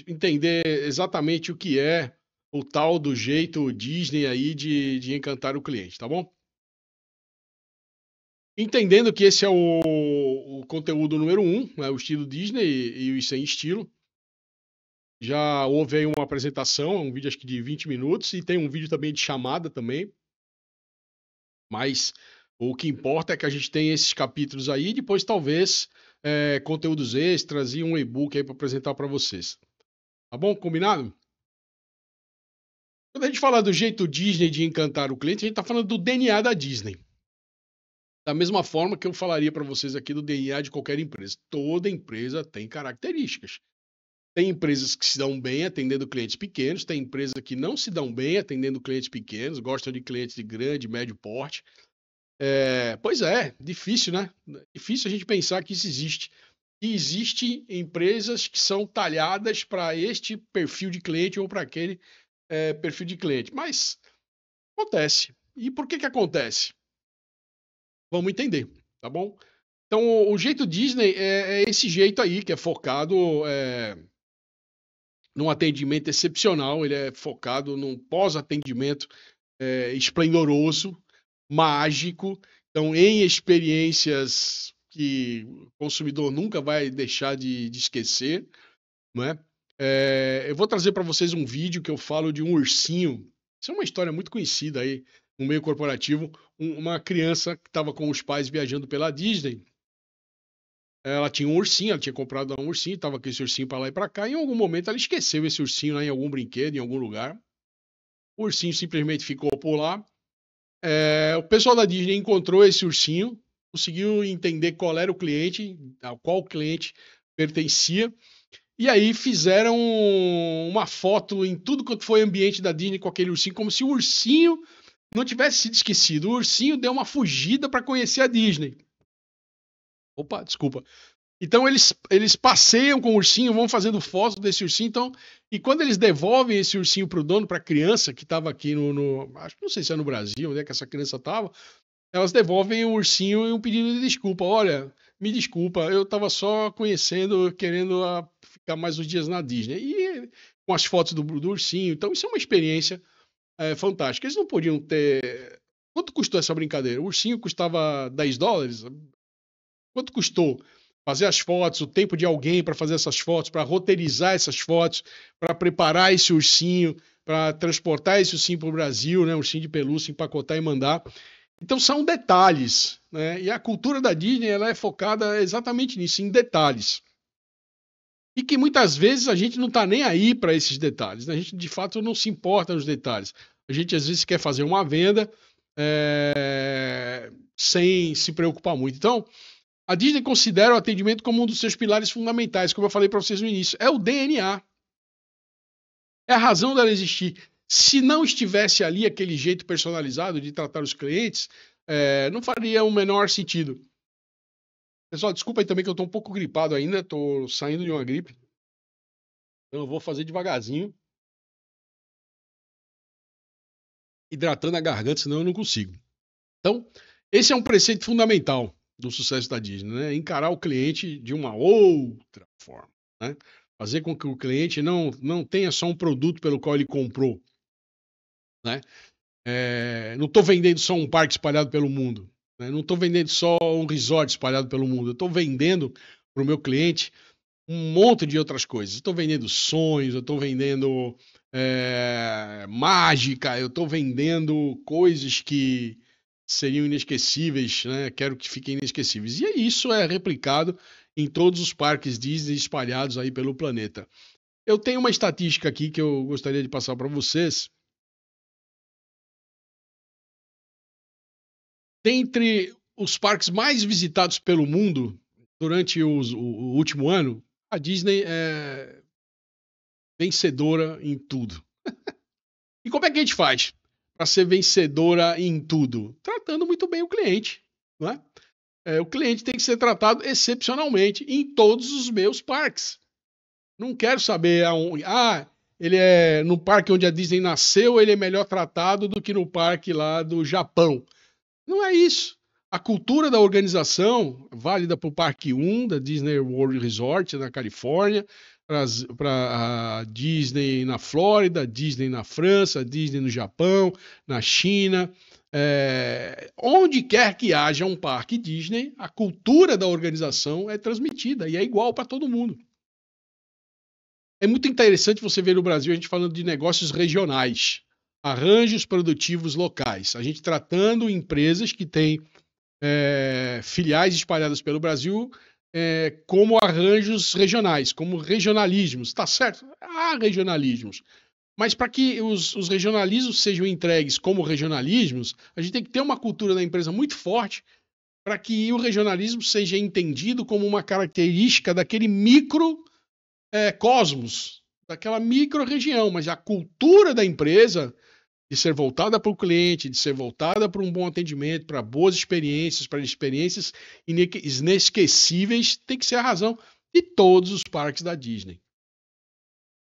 entender exatamente o que é o tal do jeito Disney aí de encantar o cliente, tá bom? Entendendo que esse é o conteúdo número 1, né, o estilo Disney e o sem estilo. Já houve aí uma apresentação, um vídeo acho que de 20 minutos, e tem um vídeo também de chamada também. Mas o que importa é que a gente tem esses capítulos aí, e depois talvez conteúdos extras e um e-book aí para apresentar para vocês. Tá bom? Combinado? Quando a gente fala do jeito Disney de encantar o cliente, a gente está falando do DNA da Disney. Da mesma forma que eu falaria para vocês aqui do DNA de qualquer empresa. Toda empresa tem características. Tem empresas que se dão bem atendendo clientes pequenos, tem empresas que não se dão bem atendendo clientes pequenos, gostam de clientes de grande, médio porte. Pois é, difícil, né? Difícil a gente pensar que isso existe. E existem empresas que são talhadas para este perfil de cliente ou para aquele perfil de cliente. Mas acontece. E por que acontece? Vamos entender, tá bom? Então, o jeito Disney é esse jeito aí, que é focado num atendimento excepcional, ele é focado num pós-atendimento esplendoroso, mágico, então em experiências que o consumidor nunca vai deixar de esquecer, né? Eu vou trazer para vocês um vídeo que eu falo de um ursinho. Isso é uma história muito conhecida aí no meio corporativo. Uma criança que estava com os pais viajando pela Disney. Ela tinha um ursinho, ela tinha comprado um ursinho, estava com esse ursinho para lá e para cá. E em algum momento ela esqueceu esse ursinho lá em algum brinquedo, em algum lugar. O ursinho simplesmente ficou por lá. O pessoal da Disney encontrou esse ursinho, conseguiu entender qual era o cliente, a qual cliente pertencia. E aí fizeram uma foto em tudo quanto foi ambiente da Disney com aquele ursinho, como se o ursinho não tivesse sido esquecido. O ursinho deu uma fugida para conhecer a Disney. Opa, desculpa. Então eles passeiam com o ursinho, vão fazendo fotos desse ursinho. Então, e quando eles devolvem esse ursinho para o dono, para a criança que estava aqui acho que não sei se é no Brasil, onde é que essa criança estava, elas devolvem o ursinho e um pedido de desculpa. Olha, me desculpa, eu estava só conhecendo, querendo ficar mais uns dias na Disney. E com as fotos do ursinho. Então, isso é uma experiência fantástica. Eles não podiam ter... Quanto custou essa brincadeira? O ursinho custava $10? Quanto custou fazer as fotos, o tempo de alguém para fazer essas fotos, para roteirizar essas fotos, para preparar esse ursinho, para transportar esse ursinho para o Brasil, né? Ursinho de pelúcia, empacotar e mandar. Então são detalhes, né? E a cultura da Disney ela é focada exatamente nisso, em detalhes. E que muitas vezes a gente não está nem aí para esses detalhes, né? A gente de fato não se importa nos detalhes. A gente às vezes quer fazer uma venda sem se preocupar muito. Então, a Disney considera o atendimento como um dos seus pilares fundamentais, como eu falei para vocês no início. É o DNA. É a razão dela existir. Se não estivesse ali aquele jeito personalizado de tratar os clientes, não faria o menor sentido. Pessoal, desculpa aí também que eu estou um pouco gripado ainda, estou saindo de uma gripe. Então eu vou fazer devagarzinho. Hidratando a garganta, senão eu não consigo. Então, esse é um preceito fundamental do sucesso da Disney, né? Encarar o cliente de uma outra forma, né? Fazer com que o cliente não tenha só um produto pelo qual ele comprou, né? Não estou vendendo só um parque espalhado pelo mundo, né? Não estou vendendo só um resort espalhado pelo mundo. Eu estou vendendo para o meu cliente um monte de outras coisas. Estou vendendo sonhos, eu estou vendendo mágica, eu estou vendendo coisas que seriam inesquecíveis, né? Quero que fiquem inesquecíveis. E isso é replicado em todos os parques Disney espalhados aí pelo planeta. Eu tenho uma estatística aqui que eu gostaria de passar para vocês. Dentre os parques mais visitados pelo mundo durante o último ano, a Disney é vencedora em tudo. E como é que a gente faz para ser vencedora em tudo? Tratando muito bem o cliente, não é? O cliente tem que ser tratado excepcionalmente em todos os meus parques. Não quero saber aonde. Ele é no parque onde a Disney nasceu, ele é melhor tratado do que no parque lá do Japão. Não é isso. A cultura da organização, válida para o Parque 1 da Disney World Resort na Califórnia, para a Disney na Flórida, Disney na França, Disney no Japão, na China. Onde quer que haja um parque Disney, a cultura da organização é transmitida e é igual para todo mundo. É muito interessante você ver no Brasil a gente falando de negócios regionais, arranjos produtivos locais. A gente tratando empresas que têm filiais espalhadas pelo Brasil como arranjos regionais, como regionalismos. Tá certo? Há regionalismos. Mas para que os regionalismos sejam entregues como regionalismos, a gente tem que ter uma cultura da empresa muito forte para que o regionalismo seja entendido como uma característica daquele cosmos, daquela micro-região. Mas a cultura da empresa de ser voltada para o cliente, de ser voltada para um bom atendimento, para boas experiências, para experiências inesquecíveis, tem que ser a razão de todos os parques da Disney.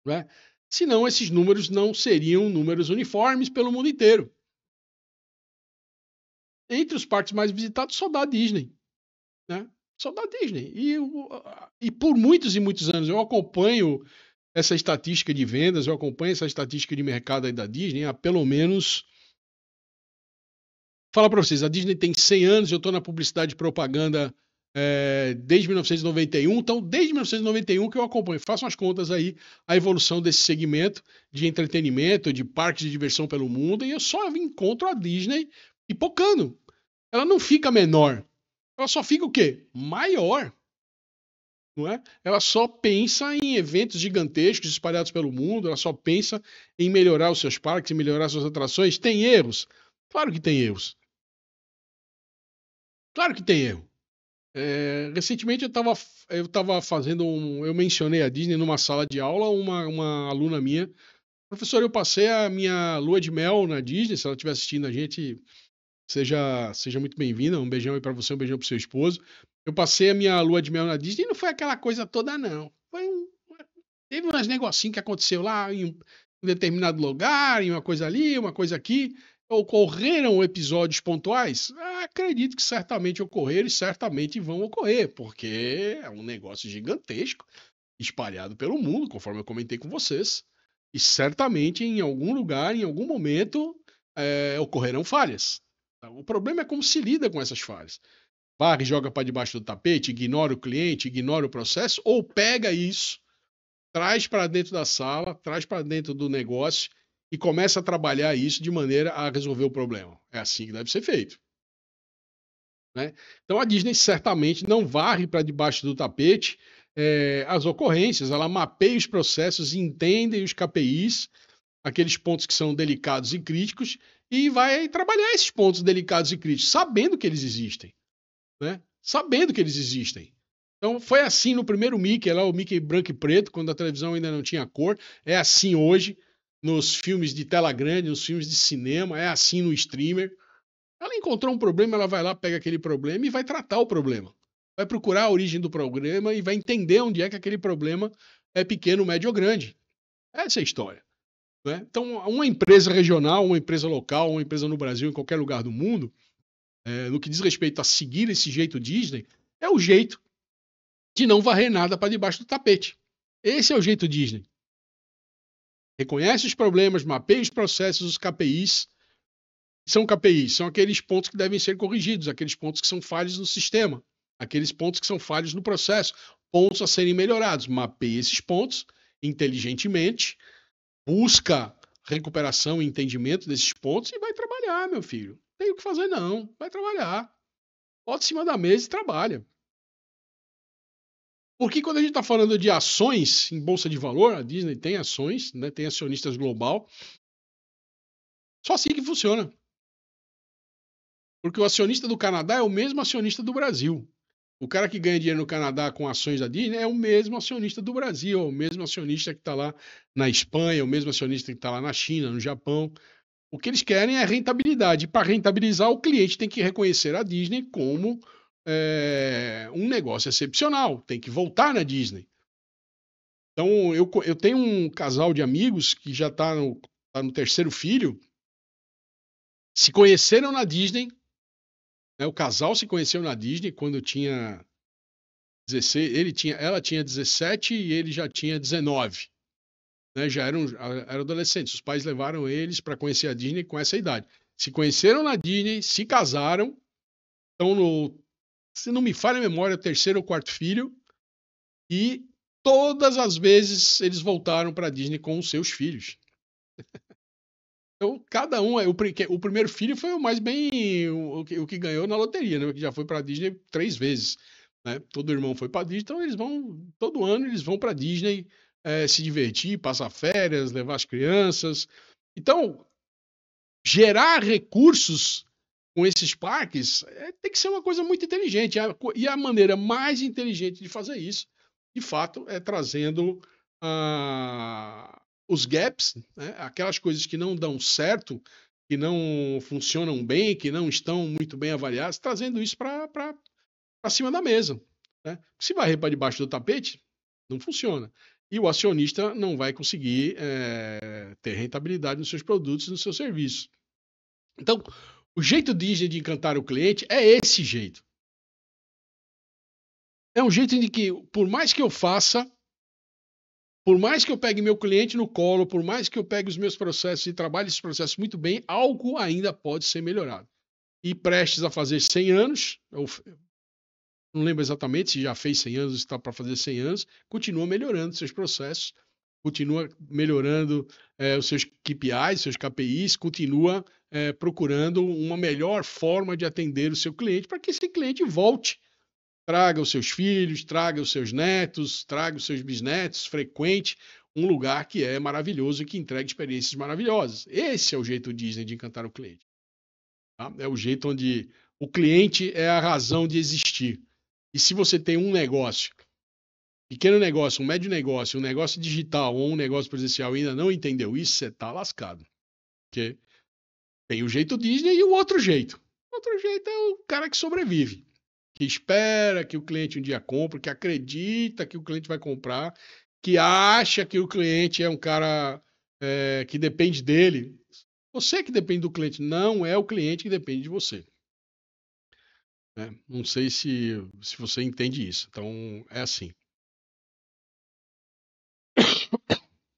Não é? Senão esses números não seriam números uniformes pelo mundo inteiro. Entre os parques mais visitados, só da Disney. Né? Só da Disney. E por muitos e muitos anos eu acompanho essa estatística de vendas, eu acompanho essa estatística de mercado aí da Disney há pelo menos... Fala para vocês, a Disney tem 100 anos, eu estou na publicidade e propaganda desde 1991, então desde 1991 que eu acompanho, faço as contas aí, a evolução desse segmento de entretenimento, de parques de diversão pelo mundo, e eu só encontro a Disney pipocando. Ela não fica menor, ela só fica o quê? Maior. Não é? Ela só pensa em eventos gigantescos espalhados pelo mundo, ela só pensa em melhorar os seus parques, em melhorar suas atrações. Tem erros? Claro que tem erros. Claro que tem erro. Recentemente eu estava fazendo eu mencionei a Disney numa sala de aula, uma aluna minha, professor, eu passei a minha lua de mel na Disney, se ela estiver assistindo a gente, seja muito bem-vinda, um beijão aí para você, um beijão para o seu esposo. Eu passei a minha lua de mel na Disney e não foi aquela coisa toda não, teve uns negocinhos que aconteceu lá, em determinado lugar, em uma coisa ali, uma coisa aqui. Ocorreram episódios pontuais? Acredito que certamente ocorreram e certamente vão ocorrer, porque é um negócio gigantesco, espalhado pelo mundo, conforme eu comentei com vocês. E certamente em algum lugar, em algum momento, ocorrerão falhas. O problema é como se lida com essas falhas. Varre, joga para debaixo do tapete, ignora o cliente, ignora o processo, ou pega isso, traz para dentro da sala, traz para dentro do negócio e começa a trabalhar isso de maneira a resolver o problema. É assim que deve ser feito. Né? Então a Disney certamente não varre para debaixo do tapete as ocorrências, ela mapeia os processos, entende os KPIs, aqueles pontos que são delicados e críticos, e vai trabalhar esses pontos delicados e críticos, sabendo que eles existem. Né? Sabendo que eles existem. Então foi assim no primeiro Mickey, lá o Mickey branco e preto, quando a televisão ainda não tinha cor, é assim hoje nos filmes de tela grande, nos filmes de cinema, é assim no streamer. Ela encontrou um problema, ela vai lá, pega aquele problema e vai tratar o problema. Vai procurar a origem do problema e vai entender onde é que aquele problema é pequeno, médio ou grande. Essa é a história. Né? Então, uma empresa regional, uma empresa local, uma empresa no Brasil, em qualquer lugar do mundo, no que diz respeito a seguir esse jeito Disney, é o jeito de não varrer nada para debaixo do tapete. Esse é o jeito Disney. Reconhece os problemas, mapeia os processos, os KPIs. São KPIs, são aqueles pontos que devem ser corrigidos, aqueles pontos que são falhos no sistema, aqueles pontos que são falhos no processo, pontos a serem melhorados. Mapeia esses pontos inteligentemente, busca recuperação e entendimento desses pontos e vai trabalhar, meu filho. Não tem o que fazer, não. Vai trabalhar. Bota em cima da mesa e trabalha. Porque quando a gente está falando de ações em bolsa de valor, a Disney tem ações, né, tem acionistas global, só assim que funciona. Porque o acionista do Canadá é o mesmo acionista do Brasil. O cara que ganha dinheiro no Canadá com ações da Disney é o mesmo acionista do Brasil, é o mesmo acionista que está lá na Espanha, é o mesmo acionista que está lá na China, no Japão. O que eles querem é rentabilidade. Para rentabilizar, o cliente tem que reconhecer a Disney como um negócio excepcional. Tem que voltar na Disney. Então, eu tenho um casal de amigos que já está no terceiro filho. Se conheceram na Disney. Né, o casal se conheceu na Disney quando tinha 16. Ela tinha 17 e ele já tinha 19. Né, já eram adolescentes. Os pais levaram eles para conhecer a Disney com essa idade. Se conheceram na Disney, se casaram. Estão se não me falha a memória, o terceiro ou quarto filho. E todas as vezes eles voltaram para a Disney com os seus filhos. Então, cada um. O primeiro filho foi o mais bem. O que ganhou na loteria, né? Que já foi para a Disney 3 vezes. Né? Todo irmão foi para a Disney, então eles vão. Todo ano eles vão para a Disney se divertir, passar férias, levar as crianças. Então, gerar recursos com esses parques tem que ser uma coisa muito inteligente. E a maneira mais inteligente de fazer isso, de fato, é trazendo os gaps, né? Aquelas coisas que não dão certo, que não funcionam bem, que não estão muito bem avaliadas, trazendo isso para cima da mesa. Né? Se varrer para debaixo do tapete, não funciona. E o acionista não vai conseguir ter rentabilidade nos seus produtos e nos seus serviços. Então, o jeito Disney de encantar o cliente é esse jeito. É um jeito de que, por mais que eu faça, por mais que eu pegue meu cliente no colo, por mais que eu pegue os meus processos e trabalhe esses processos muito bem, algo ainda pode ser melhorado. E prestes a fazer 100 anos, eu não lembro exatamente se já fez 100 anos ou está para fazer 100 anos, continua melhorando seus processos, continua melhorando os seus KPIs, seus KPIs, continua procurando uma melhor forma de atender o seu cliente para que esse cliente volte, traga os seus filhos, traga os seus netos, traga os seus bisnetos, frequente um lugar que é maravilhoso e que entrega experiências maravilhosas. Esse é o jeito Disney de encantar o cliente. Tá? É o jeito onde o cliente é a razão de existir. E se você tem um negócio, pequeno negócio, um médio negócio, um negócio digital ou um negócio presencial e ainda não entendeu isso, você está lascado. Porque tem o jeito Disney e o outro jeito. O outro jeito é o cara que sobrevive, que espera que o cliente um dia compre, que acredita que o cliente vai comprar, que acha que o cliente é um cara que depende dele. Você que depende do cliente, não é o cliente que depende de você. Né? Não sei se você entende isso. Então, é assim.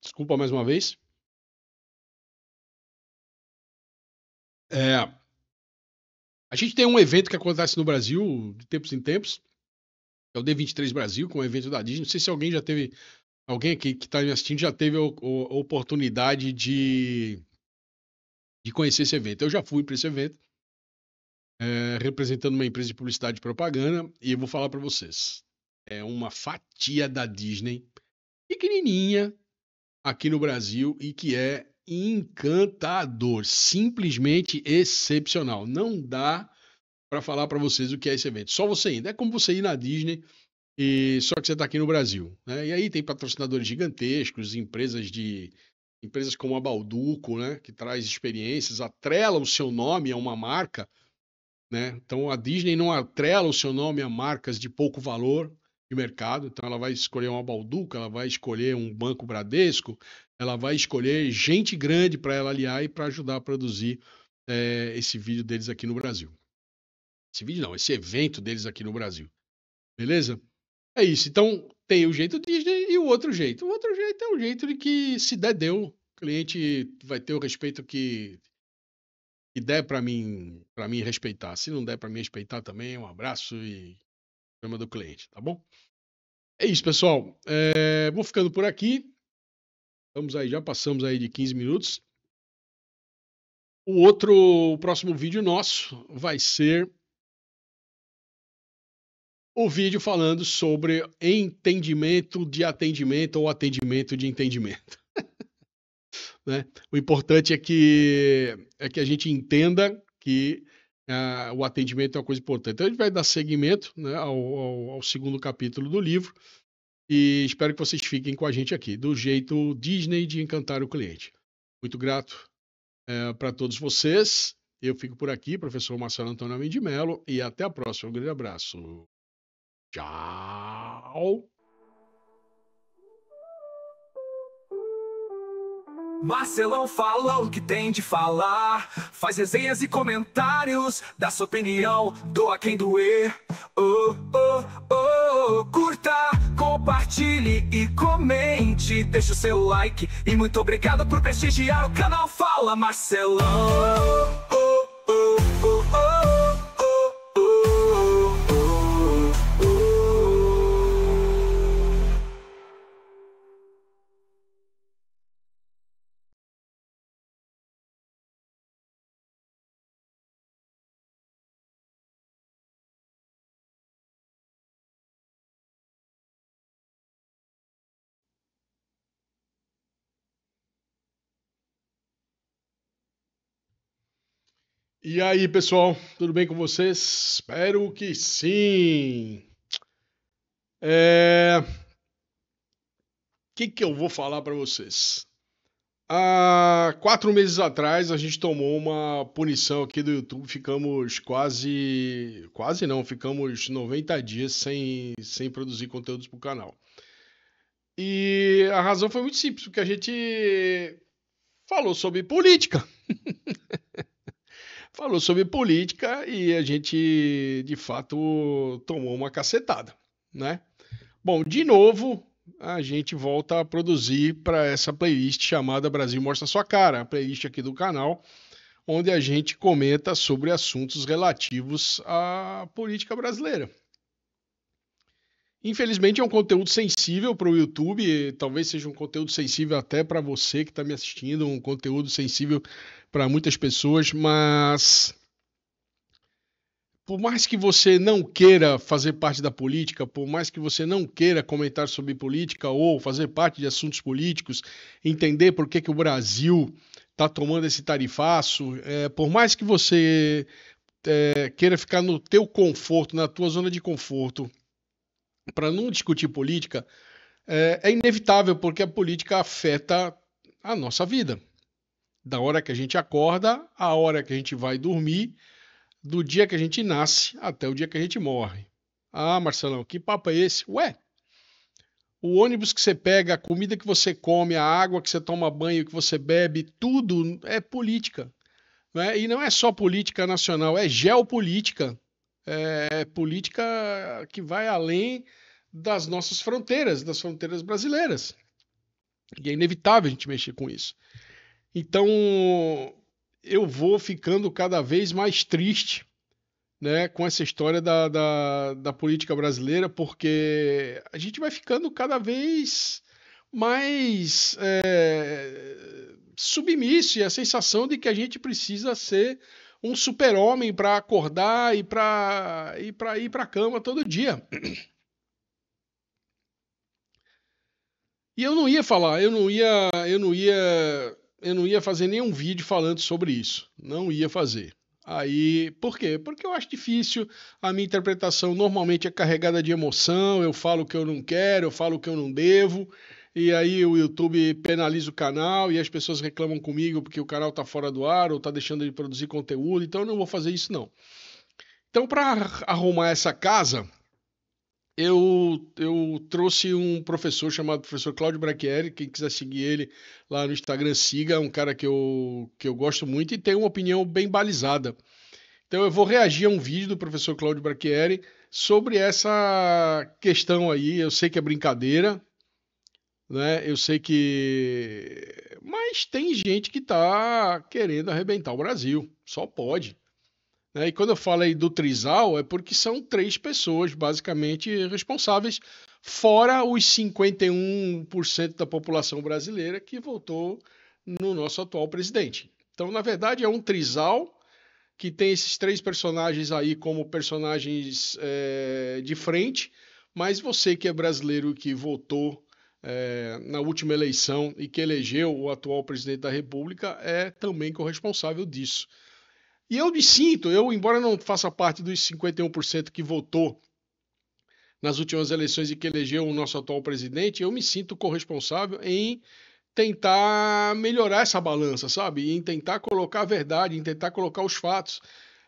Desculpa mais uma vez. A gente tem um evento que acontece no Brasil de tempos em tempos, é o D23 Brasil, com o evento da Disney. Não sei se alguém já teve, alguém aqui que está me assistindo já teve a oportunidade de conhecer esse evento. Eu já fui para esse evento, representando uma empresa de publicidade e propaganda, e eu vou falar para vocês. É uma fatia da Disney, pequenininha, aqui no Brasil, e que é encantador, simplesmente excepcional. Não dá para falar para vocês o que é esse evento. Só você indo. É como você ir na Disney, só que você está aqui no Brasil. Né? E aí tem patrocinadores gigantescos, empresas como a Balduco, né? Que traz experiências, atrela o seu nome a uma marca. Né? Então a Disney não atrela o seu nome a marcas de pouco valor de mercado. Então ela vai escolher uma Balduco, ela vai escolher um Banco Bradesco, ela vai escolher gente grande para ela aliar e para ajudar a produzir esse vídeo deles aqui no Brasil. Esse vídeo não, esse evento deles aqui no Brasil. Beleza? É isso. Então, tem o jeito Disney e o outro jeito. O outro jeito é o jeito de que, se der, deu. O cliente vai ter o respeito que der para mim respeitar. Se não der para mim respeitar também, um abraço e problema do cliente, tá bom? É isso, pessoal. Vou ficando por aqui. Vamos aí, já passamos aí de 15 minutos. O próximo vídeo nosso vai ser o vídeo falando sobre entendimento de atendimento ou atendimento de entendimento. Né? O importante é que a gente entenda que o atendimento é uma coisa importante. Então a gente vai dar seguimento, né, ao segundo capítulo do livro e espero que vocês fiquem com a gente aqui, do jeito Disney de encantar o cliente. Muito grato para todos vocês. Eu fico por aqui, professor Marcelo Antônio Amin de Mello, e até a próxima. Um grande abraço. Tchau! Marcelão fala o que tem de falar, faz resenhas e comentários, dá sua opinião, doa quem doer. Curta, compartilhe e comente, deixa o seu like. E muito obrigado por prestigiar o canal Fala Marcelão. E aí, pessoal, tudo bem com vocês? Espero que sim. O que eu vou falar para vocês? Há 4 meses atrás, a gente tomou uma punição aqui do YouTube. Ficamos quase não, ficamos 90 dias sem produzir conteúdos para o canal. E a razão foi muito simples, porque a gente falou sobre política. Falou sobre política e a gente, de fato, tomou uma cacetada, né? Bom, de novo, a gente volta a produzir para essa playlist chamada Brasil Mostra Sua Cara, a playlist aqui do canal, onde a gente comenta sobre assuntos relativos à política brasileira. Infelizmente é um conteúdo sensível para o YouTube, talvez seja um conteúdo sensível até para você que está me assistindo, um conteúdo sensível para muitas pessoas, mas por mais que você não queira fazer parte da política, por mais que você não queira comentar sobre política ou fazer parte de assuntos políticos, entender por que o Brasil está tomando esse tarifaço, por mais que você queira ficar no teu conforto, na tua zona de conforto, para não discutir política, é inevitável, porque a política afeta a nossa vida. Da hora que a gente acorda, a hora que a gente vai dormir, do dia que a gente nasce até o dia que a gente morre. Ah, Marcelão, que papo é esse? Ué, O ônibus que você pega, a comida que você come, a água que você toma banho, que você bebe, tudo é política, né? E não é só política nacional, é geopolítica. É política que vai além das nossas fronteiras, das fronteiras brasileiras. E é inevitável a gente mexer com isso. Então, eu vou ficando cada vez mais triste, né, com essa história da política brasileira, porque a gente vai ficando cada vez mais submisso e a sensação de que a gente precisa ser um super-homem para acordar e para ir para a cama todo dia. E eu não ia falar, eu não ia fazer nenhum vídeo falando sobre isso. Não ia fazer. Aí, por quê? Porque eu acho difícil, a minha interpretação normalmente é carregada de emoção, eu falo o que eu não quero, eu falo o que eu não devo, e aí o YouTube penaliza o canal e as pessoas reclamam comigo porque o canal tá fora do ar ou tá deixando de produzir conteúdo, então eu não vou fazer isso não. Então, para arrumar essa casa, eu trouxe um professor chamado professor Cláudio Brachieri. Quem quiser seguir ele lá no Instagram, siga. É um cara que eu gosto muito e tem uma opinião bem balizada. Então eu vou reagir a um vídeo do professor Cláudio Brachieri sobre essa questão aí. Eu sei que é brincadeira, né? Eu sei que... Mas tem gente que está querendo arrebentar o Brasil. Só pode. Né? E quando eu falo aí do trisal, é porque são 3 pessoas basicamente responsáveis, fora os 51% da população brasileira que votou no nosso atual presidente. Então, na verdade, é um trisal que tem esses 3 personagens aí como personagens de frente, mas você que é brasileiro que votou na última eleição e que elegeu o atual presidente da República é também corresponsável disso. E eu me sinto, embora não faça parte dos 51% que votou nas últimas eleições e que elegeu o nosso atual presidente, eu me sinto corresponsável em tentar melhorar essa balança, sabe? Em tentar colocar a verdade, em tentar colocar os fatos.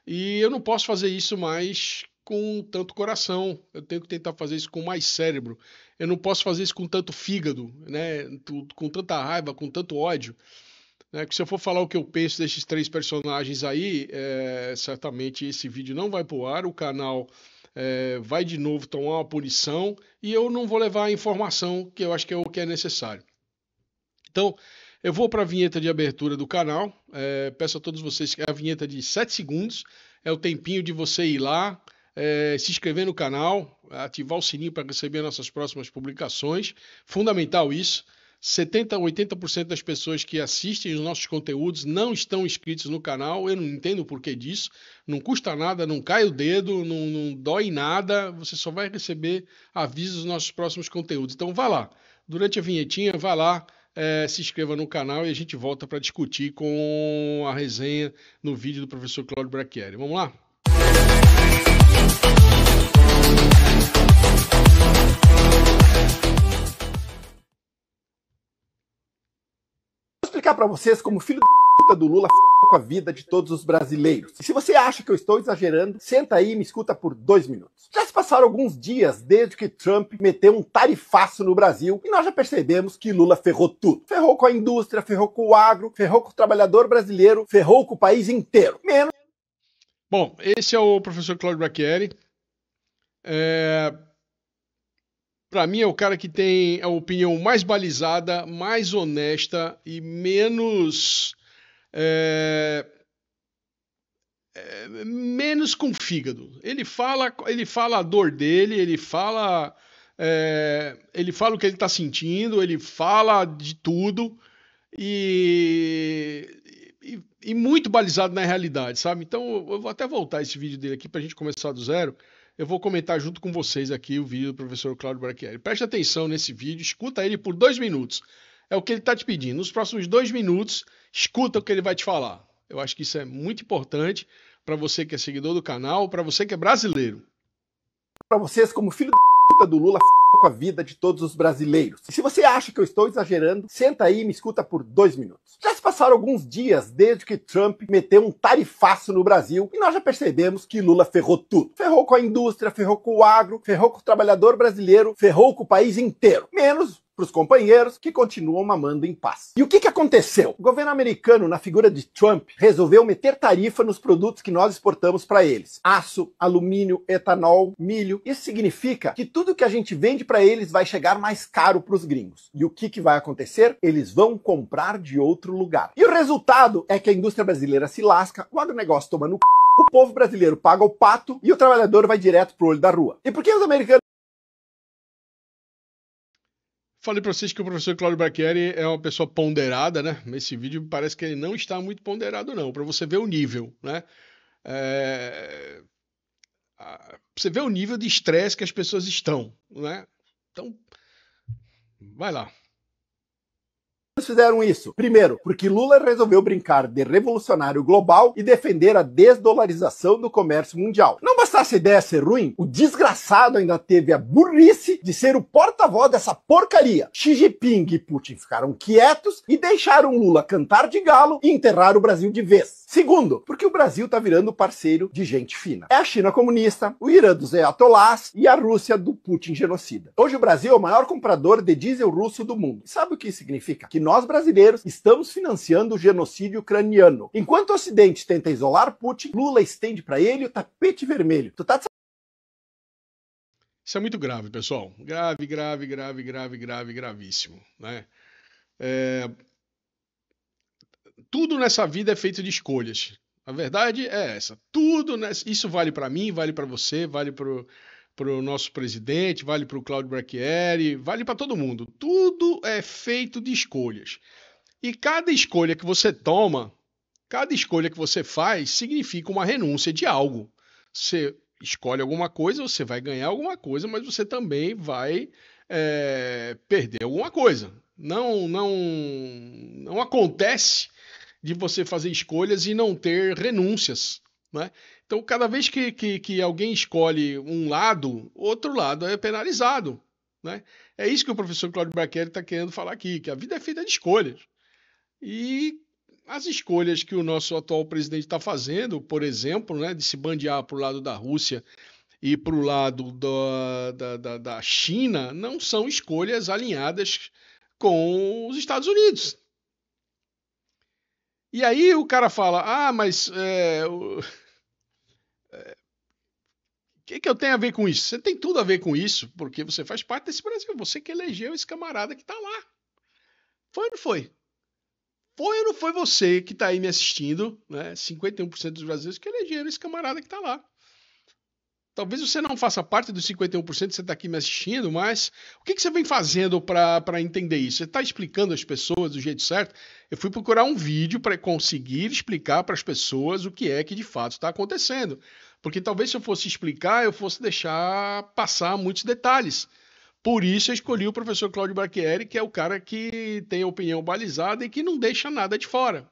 E eu não posso fazer isso mais com tanto coração, eu tenho que tentar fazer isso com mais cérebro. Eu não posso fazer isso com tanto fígado, né? Com tanta raiva, com tanto ódio. Que se eu for falar o que eu penso desses 3 personagens aí, certamente esse vídeo não vai pro ar, o canal vai de novo tomar uma punição e eu não vou levar a informação que eu acho que é o que é necessário. Então, eu vou para a vinheta de abertura do canal, peço a todos vocês que a vinheta de 7 segundos, é o tempinho de você ir lá, se inscrever no canal, ativar o sininho para receber nossas próximas publicações, fundamental isso. 70% a 80% das pessoas que assistem os nossos conteúdos não estão inscritos no canal. Eu não entendo o porquê disso. Não custa nada, não cai o dedo, não dói nada. Você só vai receber avisos dos nossos próximos conteúdos. Então vá lá. Durante a vinhetinha, vá lá, se inscreva no canal e a gente volta para discutir com a resenha no vídeo do professor Cláudio Brachieri. Vamos lá? Explicar para vocês como o filho da puta do Lula com a vida de todos os brasileiros. E se você acha que eu estou exagerando, senta aí e me escuta por 2 minutos. Já se passaram alguns dias desde que Trump meteu um tarifaço no Brasil e nós já percebemos que Lula ferrou tudo. Ferrou com a indústria, ferrou com o agro, ferrou com o trabalhador brasileiro, ferrou com o país inteiro. Menos... Bom, esse é o professor Cláudio Brachieri. Para mim é o cara que tem a opinião mais balizada, mais honesta e menos menos com fígado. Ele fala a dor dele, ele fala o que ele está sentindo, ele fala de tudo e muito balizado na realidade, sabe? Então eu vou até voltar esse vídeo dele aqui para a gente começar do zero. Eu vou comentar junto com vocês aqui o vídeo do professor Cláudio Brachieri. Preste atenção nesse vídeo, escuta ele por 2 minutos. É o que ele está te pedindo. Nos próximos 2 minutos, escuta o que ele vai te falar. Eu acho que isso é muito importante para você que é seguidor do canal, para você que é brasileiro. Para vocês, como filho da puta do Lula com a vida de todos os brasileiros. E se você acha que eu estou exagerando, senta aí e me escuta por 2 minutos. Já se passaram alguns dias desde que Trump meteu um tarifaço no Brasil e nós já percebemos que Lula ferrou tudo. Ferrou com a indústria, ferrou com o agro, ferrou com o trabalhador brasileiro, ferrou com o país inteiro. Menos para os companheiros que continuam mamando em paz. E o que aconteceu? O governo americano, na figura de Trump, resolveu meter tarifa nos produtos que nós exportamos para eles. Aço, alumínio, etanol, milho. Isso significa que tudo que a gente vende para eles vai chegar mais caro para os gringos. E o que vai acontecer? Eles vão comprar de outro lugar. E o resultado é que a indústria brasileira se lasca, o agronegócio toma no c... o povo brasileiro paga o pato e o trabalhador vai direto pro olho da rua. E por que os americanos... Falei para vocês que o professor Cláudio Brachieri é uma pessoa ponderada, né? Nesse vídeo parece que ele não está muito ponderado, não, para você ver o nível, né? Você vê o nível de estresse que as pessoas estão, né? Então, vai lá. Fizeram isso? Primeiro, porque Lula resolveu brincar de revolucionário global e defender a desdolarização do comércio mundial. Não bastasse a ideia ser ruim, o desgraçado ainda teve a burrice de ser o porta-voz dessa porcaria. Xi Jinping e Putin ficaram quietos e deixaram Lula cantar de galo e enterrar o Brasil de vez. Segundo, porque o Brasil tá virando parceiro de gente fina. É a China comunista, o Irã dos ayatollahs e a Rússia do Putin genocida. Hoje o Brasil é o maior comprador de diesel russo do mundo. E sabe o que isso significa? Que nós brasileiros estamos financiando o genocídio ucraniano. Enquanto o Ocidente tenta isolar Putin, Lula estende para ele o tapete vermelho. Tu tá... Isso é muito grave, pessoal. Gravíssimo, né? Tudo nessa vida é feito de escolhas. A verdade é essa. Isso vale para mim, vale para você, vale para o nosso presidente, vale para o Cláudio Brachieri, vale para todo mundo. Tudo é feito de escolhas. E cada escolha que você toma, cada escolha que você faz, significa uma renúncia de algo. Você escolhe alguma coisa, você vai ganhar alguma coisa, mas você também vai perder alguma coisa. Não acontece de você fazer escolhas e não ter renúncias, né? Então, cada vez que alguém escolhe um lado, outro lado é penalizado, né? É isso que o professor Cláudio Brachieri está querendo falar aqui, que a vida é feita de escolhas. E as escolhas que o nosso atual presidente está fazendo, por exemplo, né, de se bandear para o lado da Rússia e para o lado da China, não são escolhas alinhadas com os Estados Unidos. E aí o cara fala, mas o que eu tenho a ver com isso? Você tem tudo a ver com isso, porque você faz parte desse Brasil, você que elegeu esse camarada que está lá. Foi ou não foi? Foi ou não foi você que está aí me assistindo, né? 51% dos brasileiros que elegeram esse camarada que está lá. Talvez você não faça parte dos 51% que você está aqui me assistindo, mas o que você vem fazendo para entender isso? Você está explicando às pessoas do jeito certo? Eu fui procurar um vídeo para conseguir explicar para as pessoas o que é que de fato está acontecendo. Porque talvez se eu fosse explicar, eu fosse deixar passar muitos detalhes. Por isso eu escolhi o professor Cláudio Brachieri, que é o cara que tem a opinião balizada e que não deixa nada de fora.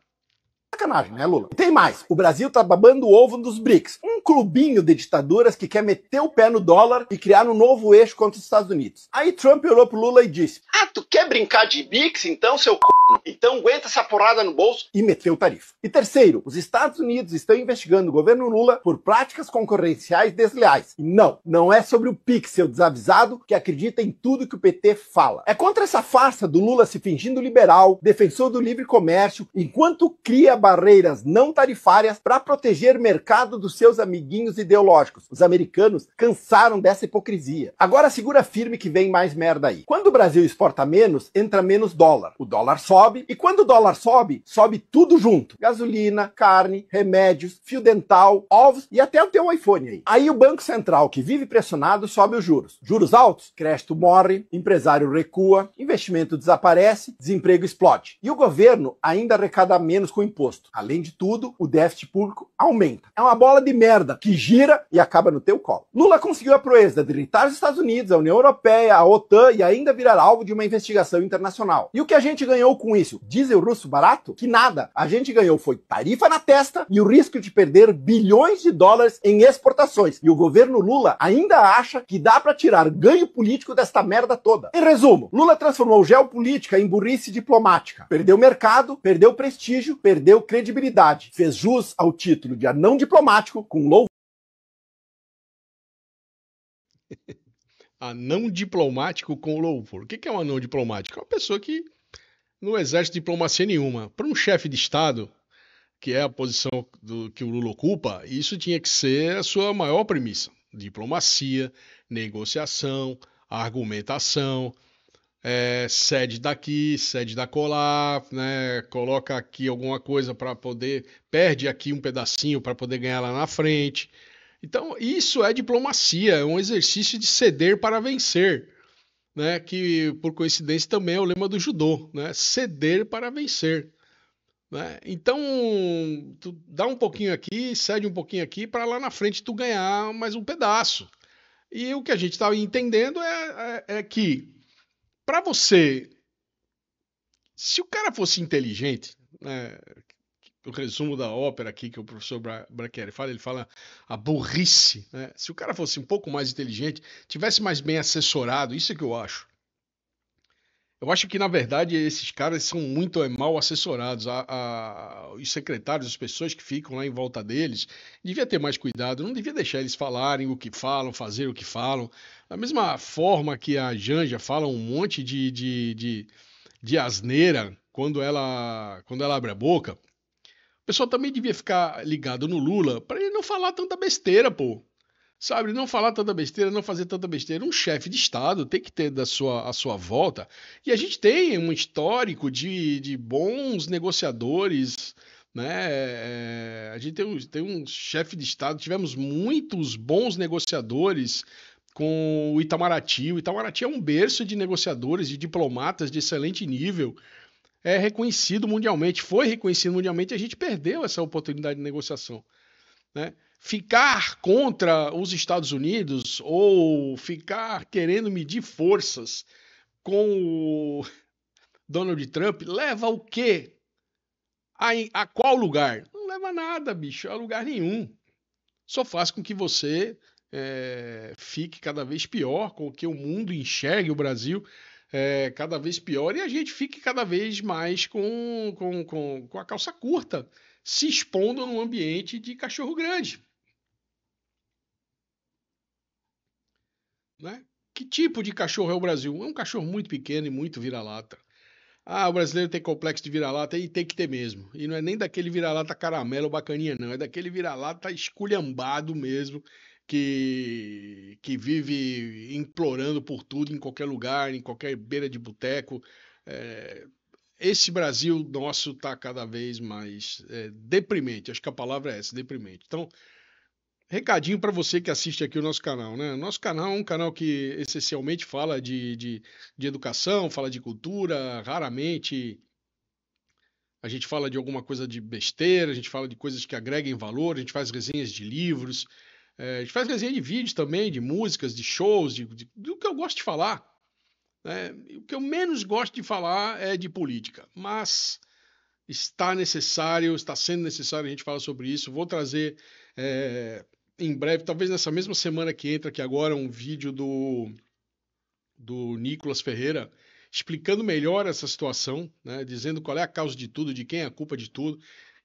Sacanagem, né, Lula? E tem mais. O Brasil tá babando o ovo dos BRICS. Um clubinho de ditaduras que quer meter o pé no dólar e criar um novo eixo contra os Estados Unidos. Aí Trump olhou pro Lula e disse: tu quer brincar de BRICS então, seu c****? Então aguenta essa porrada no bolso. E meteu tarifa. E terceiro, os Estados Unidos estão investigando o governo Lula por práticas concorrenciais desleais. E não é sobre o pixel desavisado que acredita em tudo que o PT fala. É contra essa farsa do Lula se fingindo liberal, defensor do livre comércio, enquanto cria barreiras não tarifárias para proteger o mercado dos seus amiguinhos ideológicos. Os americanos cansaram dessa hipocrisia. Agora segura firme que vem mais merda aí. Quando o Brasil exporta menos, entra menos dólar. O dólar sobe, e quando o dólar sobe, sobe tudo junto. Gasolina, carne, remédios, fio dental, ovos e até o teu iPhone aí. Aí o Banco Central, que vive pressionado, sobe os juros. Juros altos, crédito morre, empresário recua, investimento desaparece, desemprego explode. E o governo ainda arrecada menos com imposto. Além de tudo, o déficit público aumenta. É uma bola de merda merda que gira e acaba no teu colo. Lula conseguiu a proeza de irritar os Estados Unidos, a União Europeia, a OTAN e ainda virar alvo de uma investigação internacional. E o que a gente ganhou com isso? Diesel russo barato? Que nada. A gente ganhou foi tarifa na testa e o risco de perder bilhões de dólares em exportações. E o governo Lula ainda acha que dá pra tirar ganho político desta merda toda. Em resumo, Lula transformou geopolítica em burrice diplomática. Perdeu mercado, perdeu prestígio, perdeu credibilidade. Fez jus ao título de anão diplomático com louvor. Anão diplomático com louvor. O que é um anão diplomático? É uma pessoa que não exerce diplomacia nenhuma. Para um chefe de Estado, que é a posição que o Lula ocupa, isso tinha que ser a sua maior premissa. Diplomacia, negociação, argumentação, cede daqui, cede da colar, né? Coloca aqui alguma coisa para poder, perde aqui um pedacinho para poder ganhar lá na frente. Então, isso é diplomacia, é um exercício de ceder para vencer, né? Que, por coincidência, também é o lema do judô, né? Ceder para vencer. Né? Então, tu dá um pouquinho aqui, cede um pouquinho aqui, para lá na frente tu ganhar mais um pedaço. E o que a gente está entendendo é que, para você, se o cara fosse inteligente, né? O resumo da ópera aqui que o professor Brachieri fala, ele fala a burrice, né? Se o cara fosse um pouco mais inteligente, tivesse mais bem assessorado, isso é que eu acho. Eu acho que, na verdade, esses caras são muito mal assessorados. Os secretários, as pessoas que ficam lá em volta deles, devia ter mais cuidado, não devia deixar eles falarem o que falam, fazer o que falam. Da mesma forma que a Janja fala um monte de asneira quando ela abre a boca, o pessoal também devia ficar ligado no Lula para ele não falar tanta besteira, pô. Sabe, não falar tanta besteira, não fazer tanta besteira. Um chefe de Estado tem que ter a sua volta. E a gente tem um histórico de bons negociadores, né? A gente tem um chefe de Estado, tivemos muitos bons negociadores com o Itamaraty. O Itamaraty é um berço de negociadores, de diplomatas de excelente nível. É reconhecido mundialmente, foi reconhecido mundialmente e a gente perdeu essa oportunidade de negociação, né? Ficar contra os Estados Unidos ou ficar querendo medir forças com o Donald Trump leva o quê? A qual lugar? Não leva a nada, bicho, a lugar nenhum. Só faz com que você fique cada vez pior, com que o mundo enxergue o Brasil cada vez pior e a gente fique cada vez mais com a calça curta, se expondo num ambiente de cachorro grande. Né? Que tipo de cachorro é o Brasil? É um cachorro muito pequeno e muito vira-lata. Ah, o brasileiro tem complexo de vira-lata e tem que ter mesmo. E não é nem daquele vira-lata caramelo bacaninha, não. É daquele vira-lata esculhambado mesmo, que vive implorando por tudo, em qualquer lugar, em qualquer beira de boteco. Esse Brasil nosso está cada vez mais deprimente. Acho que a palavra é essa, deprimente. Então, recadinho para você que assiste aqui o nosso canal, né? Nosso canal é um canal que essencialmente fala de educação, fala de cultura, raramente a gente fala de alguma coisa de besteira, a gente fala de coisas que agreguem valor, a gente faz resenhas de livros, a gente faz resenha de vídeos também, de músicas, de shows, do que eu gosto de falar. Né? O que eu menos gosto de falar é de política, mas está sendo necessário a gente falar sobre isso. Vou trazer em breve, talvez nessa mesma semana que entra aqui agora, um vídeo do Nicolas Ferreira explicando melhor essa situação, né, dizendo qual é a causa de tudo, de quem é a culpa de tudo.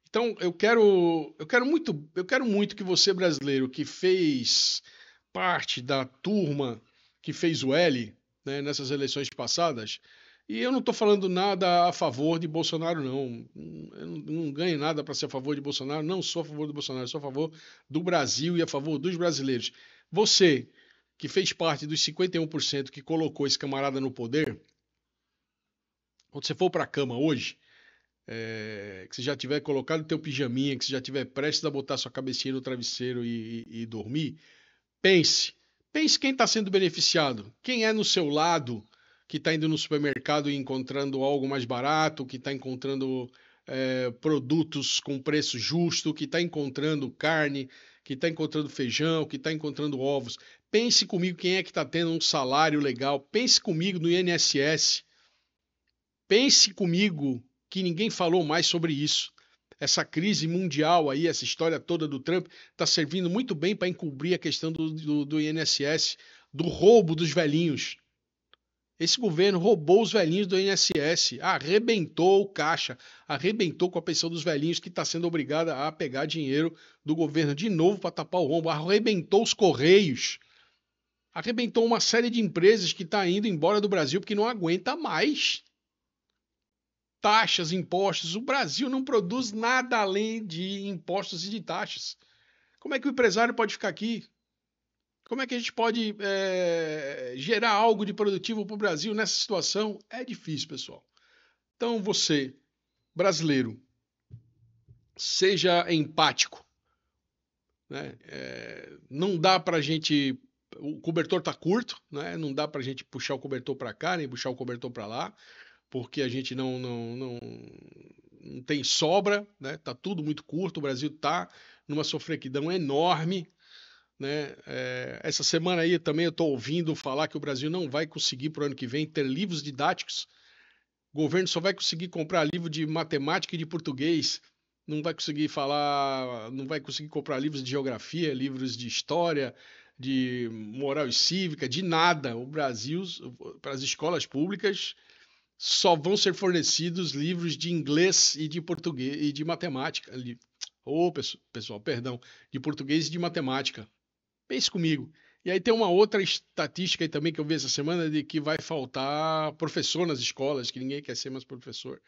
Então, eu quero muito que você, brasileiro, que fez parte da turma que fez o L, né, nessas eleições passadas, e eu não estou falando nada a favor de Bolsonaro, não. Eu não ganho nada para ser a favor de Bolsonaro, não sou a favor de Bolsonaro, sou a favor do Brasil e a favor dos brasileiros. Você, que fez parte dos 51% que colocou esse camarada no poder, quando você for para a cama hoje, que você já tiver colocado o teu pijaminha, que você já tiver prestes a botar sua cabecinha no travesseiro e dormir, pense quem está sendo beneficiado, quem é no seu lado, que está indo no supermercado e encontrando algo mais barato, que está encontrando produtos com preço justo, que está encontrando carne, que está encontrando feijão, que está encontrando ovos. Pense comigo quem é que está tendo um salário legal. Pense comigo no INSS. Pense comigo que ninguém falou mais sobre isso. Essa crise mundial aí, essa história toda do Trump, está servindo muito bem para encobrir a questão do INSS, do roubo dos velhinhos. Esse governo roubou os velhinhos do INSS, arrebentou o caixa, arrebentou com a pensão dos velhinhos que está sendo obrigada a pegar dinheiro do governo de novo para tapar o rombo, arrebentou os Correios, arrebentou uma série de empresas que está indo embora do Brasil porque não aguenta mais. Taxas, impostos, o Brasil não produz nada além de impostos e de taxas. Como é que o empresário pode ficar aqui? Como é que a gente pode gerar algo de produtivo para o Brasil nessa situação? É difícil, pessoal. Então você, brasileiro, seja empático. Né? Não dá para a gente... O cobertor está curto, né? Não dá para a gente puxar o cobertor para cá, nem puxar o cobertor para lá, porque a gente não tem sobra, né? Tá tudo muito curto, o Brasil está numa sofreguidão enorme. Né? Essa semana aí também eu estou ouvindo falar que o Brasil não vai conseguir para o ano que vem ter livros didáticos. O governo só vai conseguir comprar livro de matemática e de português, não vai conseguir comprar livros de geografia, livros de história, de moral e cívica, de nada. O Brasil, para as escolas públicas, só vão ser fornecidos livros de inglês e de português e de matemática. Pessoal, perdão, de português e de matemática. Pense comigo. E aí tem uma outra estatística aí também que eu vi essa semana de que vai faltar professor nas escolas, que ninguém quer ser mais professor.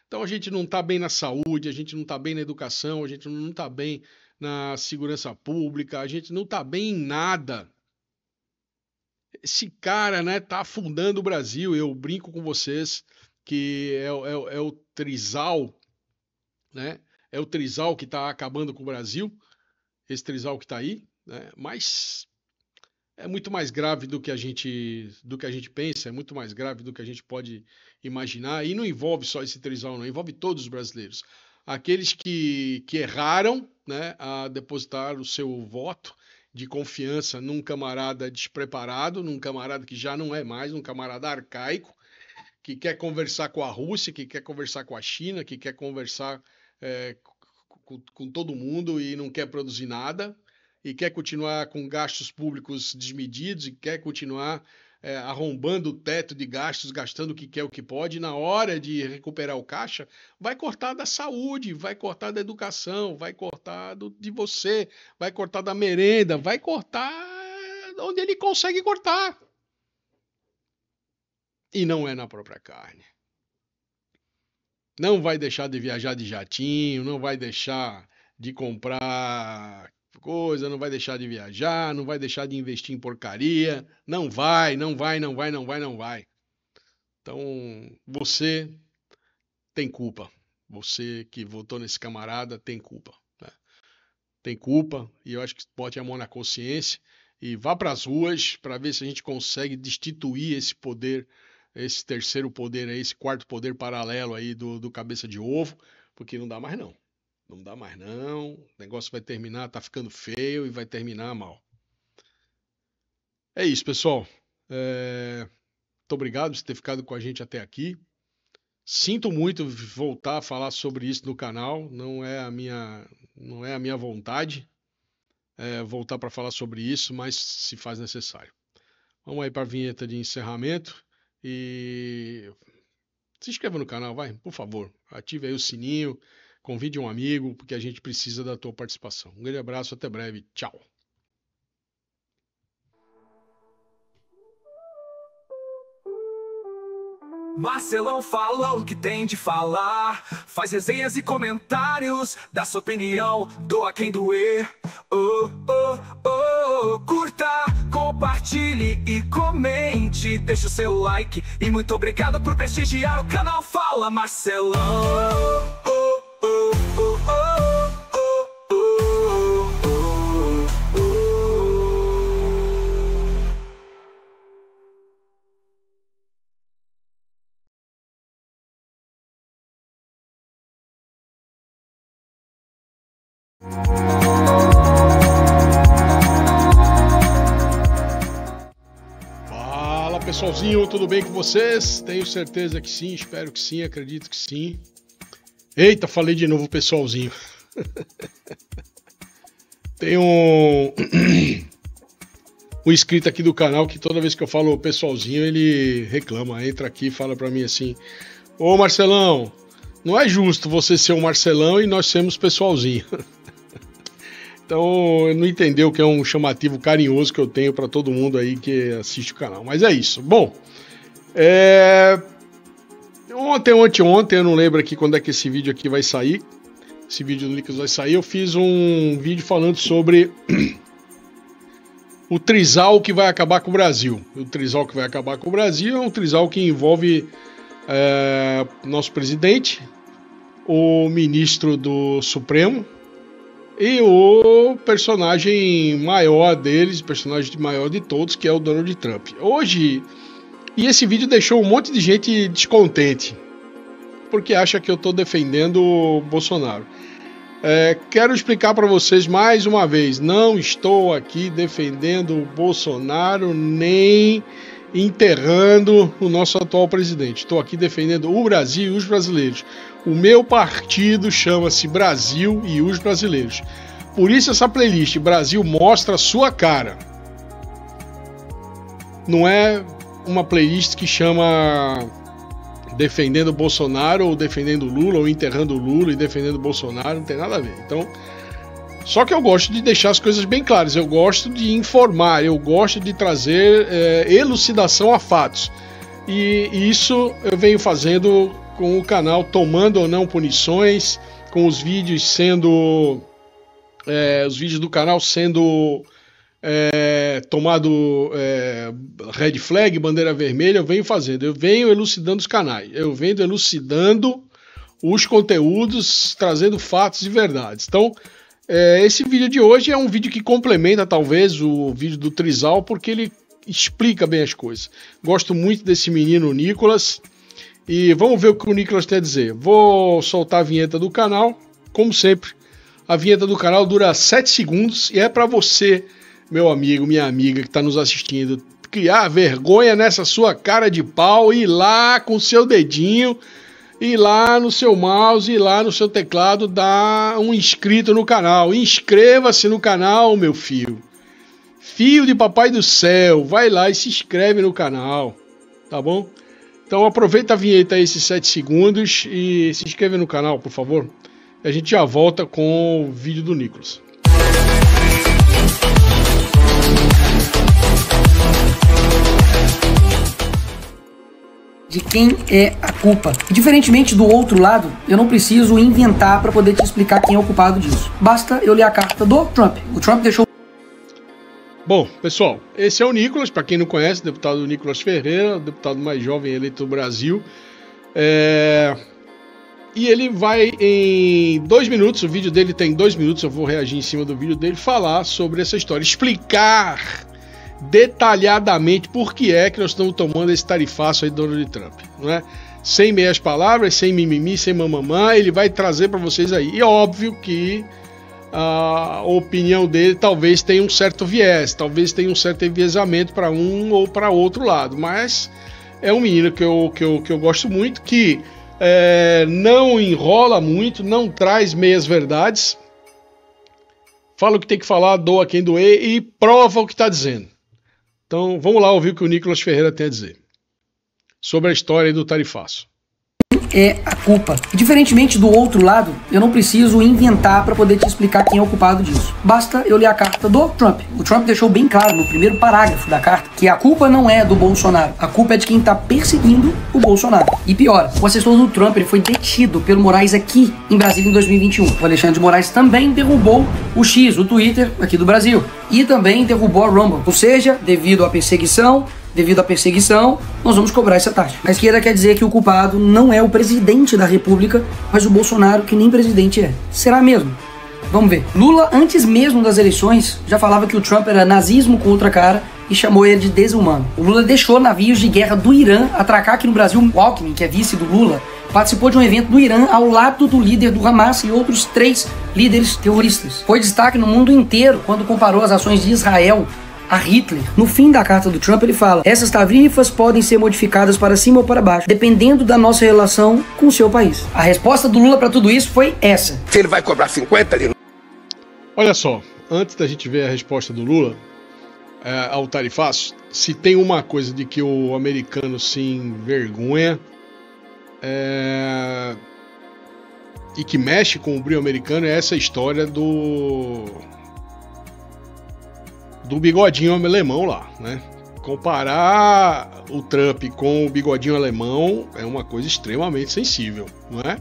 Então a gente não está bem na saúde, a gente não está bem na educação, a gente não está bem na segurança pública, a gente não está bem em nada. Esse cara, né, tá afundando o Brasil. Eu brinco com vocês que é o trisal, né? É o trisal que está acabando com o Brasil, esse trisal que está aí. Né? Mas é muito mais grave do que a gente pensa, é muito mais grave do que a gente pode imaginar, e não envolve só esse trisal, não, envolve todos os brasileiros. Aqueles que erraram, né, a depositar o seu voto de confiança num camarada despreparado, num camarada que já não é mais, um camarada arcaico, que quer conversar com a Rússia, que quer conversar com a China, que quer conversar com todo mundo e não quer produzir nada, e quer continuar com gastos públicos desmedidos, e quer continuar arrombando o teto de gastos, gastando o que quer, o que pode, e na hora de recuperar o caixa, vai cortar da saúde, vai cortar da educação, vai cortar de você, vai cortar da merenda, vai cortar onde ele consegue cortar. E não é na própria carne. Não vai deixar de viajar de jatinho, não vai deixar de comprar coisa, não vai deixar de viajar, não vai deixar de investir em porcaria, não vai. Então, você tem culpa. Você que votou nesse camarada tem culpa. Né? Tem culpa, e eu acho que bote a mão na consciência e vá para as ruas para ver se a gente consegue destituir esse poder, esse terceiro poder aí, esse quarto poder paralelo aí do cabeça de ovo, porque não dá mais não. Não dá mais não, o negócio vai terminar, tá ficando feio e vai terminar mal. É isso, pessoal. Muito obrigado por ter ficado com a gente até aqui. Sinto muito voltar a falar sobre isso no canal, não é a minha vontade voltar para falar sobre isso, mas se faz necessário. Vamos aí para a vinheta de encerramento e se inscreva no canal, vai, por favor. Ative aí o sininho. Convide um amigo, porque a gente precisa da tua participação. Um grande abraço, até breve. Tchau. Marcelão fala o que tem de falar, faz resenhas e comentários, dá sua opinião, doa quem doer. Curta, compartilhe e comente, deixa o seu like. E muito obrigado por prestigiar o canal Fala Marcelão. pessoalzinho, tudo bem com vocês? Tenho certeza que sim, espero que sim, acredito que sim. Eita, falei de novo pessoalzinho. Tem um inscrito aqui do canal que toda vez que eu falo pessoalzinho ele reclama, entra aqui e fala pra mim assim: ô Marcelão, não é justo você ser um Marcelão e nós sermos pessoalzinho. Então, não entendeu que é um chamativo carinhoso que eu tenho para todo mundo aí que assiste o canal. Mas é isso. Bom, ontem, eu não lembro aqui quando é que esse vídeo aqui vai sair. Esse vídeo do Nicolas vai sair. Eu fiz um vídeo falando sobre o trisal que vai acabar com o Brasil. O trisal que vai acabar com o Brasil é um trisal que envolve nosso presidente, o ministro do Supremo, e o personagem maior deles, personagem maior de todos, que é o Donald Trump. Hoje, e esse vídeo deixou um monte de gente descontente, porque acha que eu estou defendendo o Bolsonaro. Quero explicar para vocês mais uma vez, não estou aqui defendendo o Bolsonaro, nem enterrando o nosso atual presidente. Estou aqui defendendo o Brasil e os brasileiros. O meu partido chama-se Brasil e os Brasileiros. Por isso essa playlist, Brasil mostra a sua cara. Não é uma playlist que chama defendendo o Bolsonaro, ou defendendo o Lula, ou enterrando o Lula e defendendo o Bolsonaro, não tem nada a ver. Então, só que eu gosto de deixar as coisas bem claras, eu gosto de informar, eu gosto de trazer elucidação a fatos. E isso eu venho fazendo com o canal, tomando ou não punições, com os vídeos sendo... os vídeos do canal sendo tomado red flag, bandeira vermelha, eu venho fazendo. Eu venho elucidando os canais, eu venho elucidando os conteúdos, trazendo fatos e verdades. Então, esse vídeo de hoje é um vídeo que complementa talvez o vídeo do Trisal, porque ele explica bem as coisas. Gosto muito desse menino Nicolas. E vamos ver o que o Nicolas tem a dizer. Vou soltar a vinheta do canal, como sempre. A vinheta do canal dura 7 segundos e é para você, meu amigo, minha amiga que está nos assistindo, criar vergonha nessa sua cara de pau, ir lá com o seu dedinho, ir lá no seu mouse, ir lá no seu teclado, dar um inscrito no canal. Inscreva-se no canal, meu filho. Filho de papai do céu, vai lá e se inscreve no canal, tá bom? Então aproveita a vinheta aí, esses 7 segundos, e se inscreve no canal, por favor. A gente já volta com o vídeo do Nicolas. De quem é a culpa. E diferentemente do outro lado, eu não preciso inventar para poder te explicar quem é o culpado disso. Basta eu ler a carta do Trump. O Trump deixou... Bom, pessoal, esse é o Nicolas, para quem não conhece, deputado Nicolas Ferreira, deputado mais jovem eleito do Brasil. E ele vai em 2 minutos, o vídeo dele tem 2 minutos, eu vou reagir em cima do vídeo dele, falar sobre essa história, explicar detalhadamente por que é que nós estamos tomando esse tarifaço aí do Donald Trump, não é? Sem meias palavras, sem mimimi, sem mamamã, ele vai trazer para vocês aí. E óbvio que a opinião dele talvez tenha um certo viés, talvez tenha um certo enviesamento para um ou para outro lado, mas é um menino que eu gosto muito, que não enrola muito, não traz meias verdades, fala o que tem que falar, doa quem doer e prova o que está dizendo. Então vamos lá ouvir o que o Nicolas Ferreira tem a dizer sobre a história do tarifaço. É a culpa. E diferentemente do outro lado, eu não preciso inventar para poder te explicar quem é o culpado disso. Basta eu ler a carta do Trump. O Trump deixou bem claro no primeiro parágrafo da carta que a culpa não é do Bolsonaro, a culpa é de quem tá perseguindo o Bolsonaro. E pior, o assessor do Trump ele foi detido pelo Moraes aqui em Brasília em 2021. O Alexandre de Moraes também derrubou o X, o Twitter aqui do Brasil, e também derrubou a Rumble. Ou seja, devido à perseguição, nós vamos cobrar essa taxa. A esquerda quer dizer que o culpado não é o presidente da República, mas o Bolsonaro, que nem presidente é. Será mesmo? Vamos ver. Lula, antes mesmo das eleições, já falava que o Trump era nazismo com outra cara e chamou ele de desumano. O Lula deixou navios de guerra do Irã atracar aqui no Brasil. O Alckmin, que é vice do Lula, participou de um evento do Irã ao lado do líder do Hamas e outros 3 líderes terroristas. Foi destaque no mundo inteiro quando comparou as ações de Israel a Hitler. No fim da carta do Trump ele fala: essas tarifas podem ser modificadas para cima ou para baixo, dependendo da nossa relação com o seu país. A resposta do Lula para tudo isso foi essa. Se ele vai cobrar 50 ali. Olha só, antes da gente ver a resposta do Lula ao tarifaço, se tem uma coisa de que o americano se envergonha e que mexe com o brilho americano, é essa história do bigodinho alemão lá, né? Comparar o Trump com o bigodinho alemão é uma coisa extremamente sensível, não é?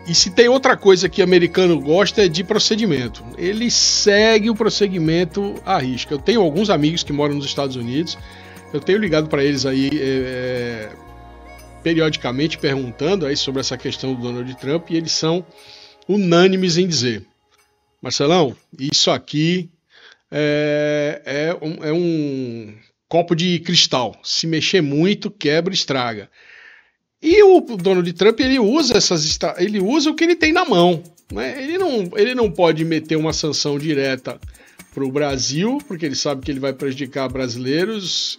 E se tem outra coisa que o americano gosta é de procedimento. Ele segue o procedimento à risca. Eu tenho alguns amigos que moram nos Estados Unidos, eu tenho ligado para eles aí periodicamente perguntando aí sobre essa questão do Donald Trump, e eles são unânimes em dizer: Marcelão, isso aqui é um copo de cristal. Se mexer muito, quebra, estraga. E o Donald Trump, ele usa o que ele tem na mão, né? Ele não pode meter uma sanção direta para o Brasil, porque ele sabe que ele vai prejudicar brasileiros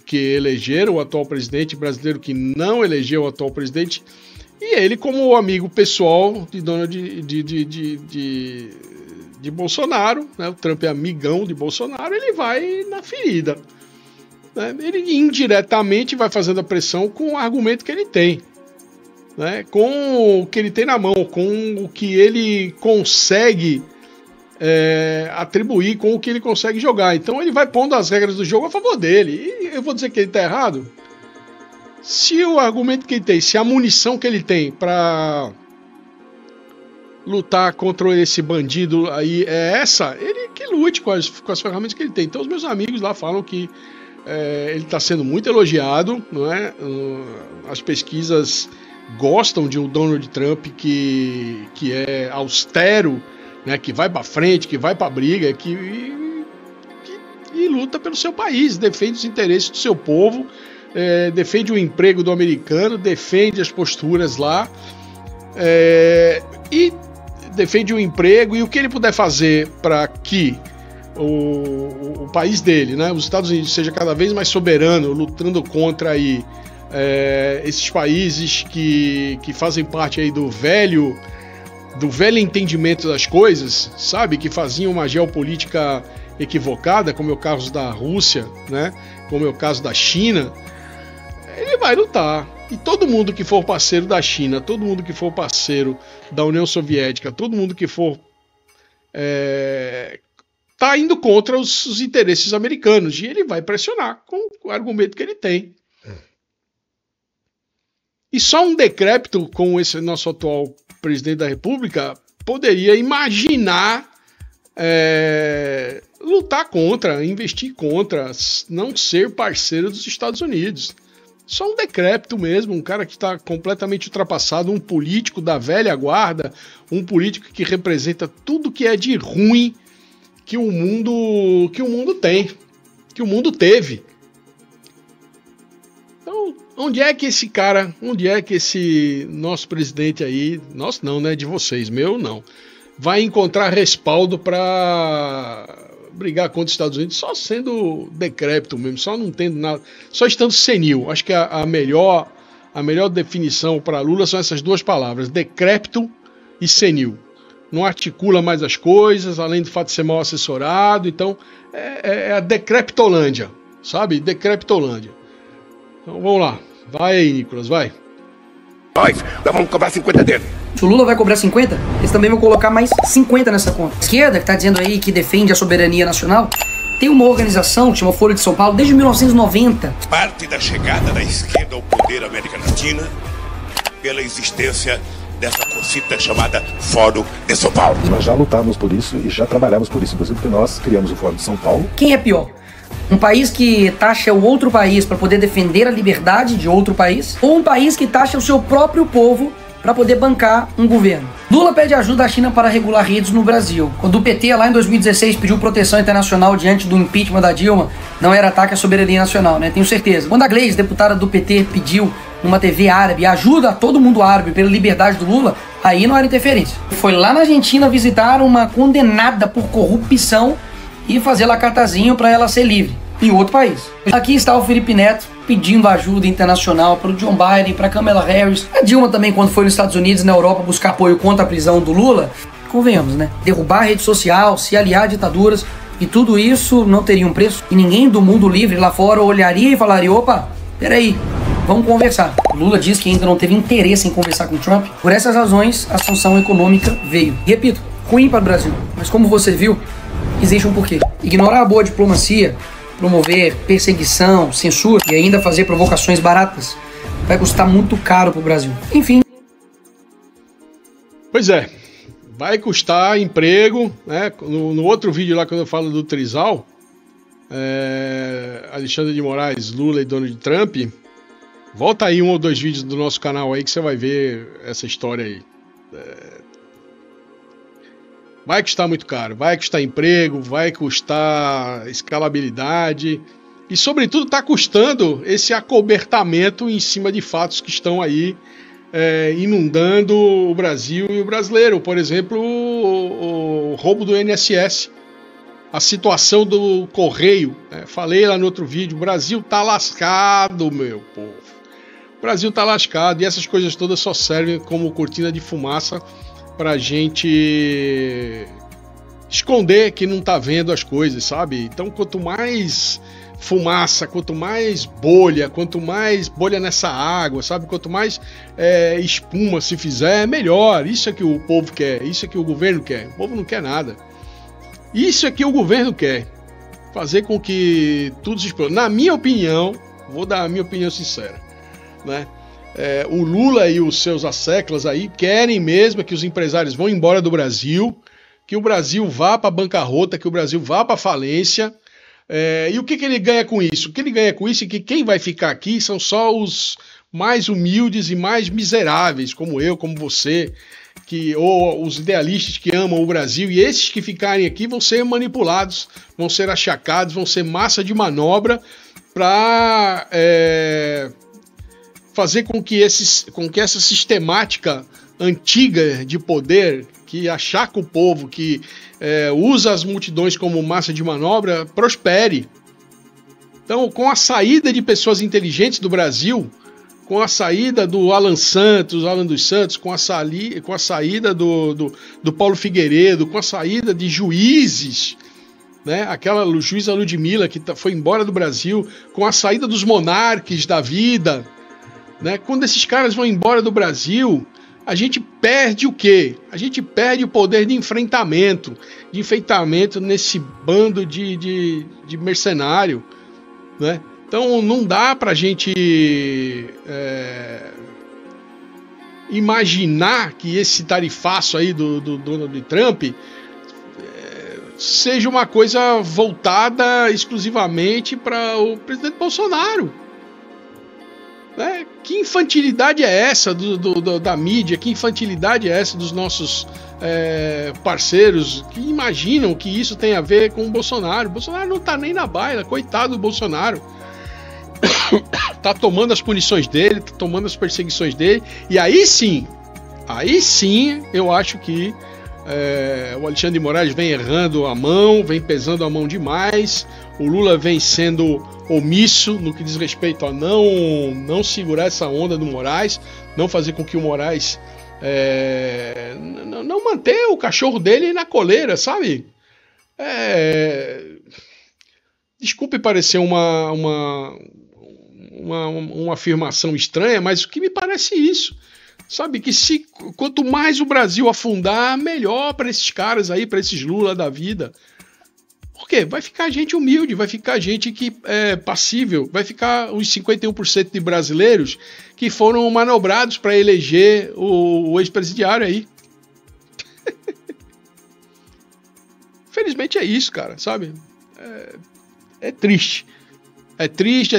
que elegeram o atual presidente, brasileiro que não elegeu o atual presidente, e ele, como amigo pessoal de Bolsonaro, né? O Trump é amigão de Bolsonaro, ele vai na ferida. Ele indiretamente vai fazendo a pressão com o argumento que ele tem, né? Com o que ele tem na mão, com o que ele consegue atribuir, com o que ele consegue jogar. Então ele vai pondo as regras do jogo a favor dele. E eu vou dizer que ele está errado? Se o argumento que ele tem, se a munição que ele tem para lutar contra esse bandido aí é essa, ele que lute com as ferramentas que ele tem. Então os meus amigos lá falam que ele está sendo muito elogiado, não é? As pesquisas gostam de um Donald Trump que é austero, né? Que vai para frente, que vai para a briga, e luta pelo seu país, defende os interesses do seu povo, defende o emprego do americano, defende as posturas lá, e defende o emprego e o que ele puder fazer para que o país dele, né, os Estados Unidos, seja cada vez mais soberano, lutando contra aí, esses países que fazem parte aí do velho entendimento das coisas, sabe, que faziam uma geopolítica equivocada, como é o caso da Rússia, né, como é o caso da China. Ele vai lutar. E todo mundo que for parceiro da China, todo mundo que for parceiro da União Soviética, todo mundo que for tá indo contra os interesses americanos, e ele vai pressionar com o argumento que ele tem. E só um decrépito como esse nosso atual presidente da República poderia imaginar lutar contra, investir contra, não ser parceiro dos Estados Unidos. Só um decrépito mesmo, um cara que está completamente ultrapassado, um político da velha guarda, um político que representa tudo que é de ruim que o mundo tem, que o mundo teve. Então, onde é que esse nosso presidente aí, nosso não, né, de vocês, meu não, vai encontrar respaldo para brigar contra os Estados Unidos, só sendo decrépito mesmo, só não tendo nada, só estando senil? Acho que a melhor definição para Lula são essas duas palavras, decrépito e senil. Não articula mais as coisas, além do fato de ser mal assessorado. Então é a decrepitolândia, sabe? Decrepitolândia. Então vamos lá, vai aí, Nicolas, vai. Nós vamos cobrar 50 dele. Se o Lula vai cobrar 50, eles também vão colocar mais 50 nessa conta. A esquerda, que tá dizendo aí que defende a soberania nacional, tem uma organização que chama Folha de São Paulo desde 1990. Parte da chegada da esquerda ao poder na América Latina pela existência dessa cosita chamada Fórum de São Paulo. Nós já lutávamos por isso e já trabalhávamos por isso, inclusive porque nós criamos o Fórum de São Paulo. Quem é pior? Um país que taxa o outro país para poder defender a liberdade de outro país? Ou um país que taxa o seu próprio povo para poder bancar um governo? Lula pede ajuda à China para regular redes no Brasil. Quando o PT, lá em 2016, pediu proteção internacional diante do impeachment da Dilma, não era ataque à soberania nacional, né? Tenho certeza. Quando a Gleisi, deputada do PT, pediu numa TV árabe ajuda a todo mundo árabe pela liberdade do Lula, Aí não era interferência. Foi lá na Argentina visitar uma condenada por corrupção e fazer lá cartazinho para ela ser livre, em outro país. Aqui está o Felipe Neto pedindo ajuda internacional para o John Biden, para Kamala Harris. A Dilma também, quando foi nos Estados Unidos e na Europa buscar apoio contra a prisão do Lula, convenhamos, né? Derrubar a rede social, se aliar a ditaduras, e tudo isso não teria um preço. E ninguém do mundo livre lá fora olharia e falaria, opa, peraí, vamos conversar. O Lula diz que ainda não teve interesse em conversar com o Trump. Por essas razões, a sanção econômica veio. Repito, ruim para o Brasil. Mas como você viu, existe um porquê. Ignorar a boa diplomacia, promover perseguição, censura e ainda fazer provocações baratas vai custar muito caro para o Brasil. Enfim. Pois é, vai custar emprego, né? No outro vídeo lá, quando eu falo do Trizal, Alexandre de Moraes, Lula e Donald Trump, volta aí 1 ou 2 vídeos do nosso canal aí que você vai ver essa história aí. Vai custar muito caro, vai custar emprego, vai custar escalabilidade e, sobretudo, está custando esse acobertamento em cima de fatos que estão aí inundando o Brasil e o brasileiro. Por exemplo, o roubo do INSS, a situação do Correio. Falei lá no outro vídeo, o Brasil tá lascado, meu povo. O Brasil tá lascado e essas coisas todas só servem como cortina de fumaça pra gente esconder que não tá vendo as coisas, sabe? Então, quanto mais fumaça, quanto mais bolha nessa água, sabe? Quanto mais espuma se fizer, melhor. Isso é que o povo quer, isso é que o governo quer. O povo não quer nada. Isso é que o governo quer. Fazer com que tudo se exploda. Na minha opinião, vou dar a minha opinião sincera, né? O Lula e os seus asseclas aí querem mesmo que os empresários vão embora do Brasil, que o Brasil vá para a bancarrota, que o Brasil vá para a falência. E o que ele ganha com isso? O que ele ganha com isso é que quem vai ficar aqui são só os mais humildes e mais miseráveis, como eu, como você, ou os idealistas que amam o Brasil, e esses que ficarem aqui vão ser manipulados, vão ser achacados, vão ser massa de manobra para fazer com que essa sistemática antiga de poder, que achaca o povo, que usa as multidões como massa de manobra, prospere. Então, com a saída de pessoas inteligentes do Brasil, com a saída do Alan dos Santos, com a saída do Paulo Figueiredo, com a saída de juízes, né? Aquela juíza Ludmilla que foi embora do Brasil, com a saída dos monarques da vida, né? Quando esses caras vão embora do Brasil, a gente perde o quê? A gente perde o poder de enfrentamento nesse bando de mercenário, né? Então não dá pra gente imaginar que esse tarifaço aí do Donald Trump seja uma coisa voltada exclusivamente para o presidente Bolsonaro. Né? Que infantilidade é essa da mídia? Que infantilidade é essa dos nossos parceiros que imaginam que isso tem a ver com o Bolsonaro? O Bolsonaro não tá nem na baila, coitado do Bolsonaro. Tá tomando as punições dele, tá tomando as perseguições dele, e aí sim eu acho que o Alexandre de Moraes vem errando a mão, vem pesando a mão demais. O Lula vem sendo omisso no que diz respeito a não segurar essa onda do Moraes, não fazer com que o Moraes não manter o cachorro dele na coleira, sabe? Desculpe parecer uma afirmação estranha, mas o que me parece isso, sabe? Que quanto mais o Brasil afundar, melhor para esses caras aí, para esses Lula da vida. Por quê? Vai ficar gente humilde, vai ficar gente que é passível, vai ficar os 51% de brasileiros que foram manobrados para eleger o ex-presidiário aí. Felizmente é isso, cara, sabe? É triste. É triste.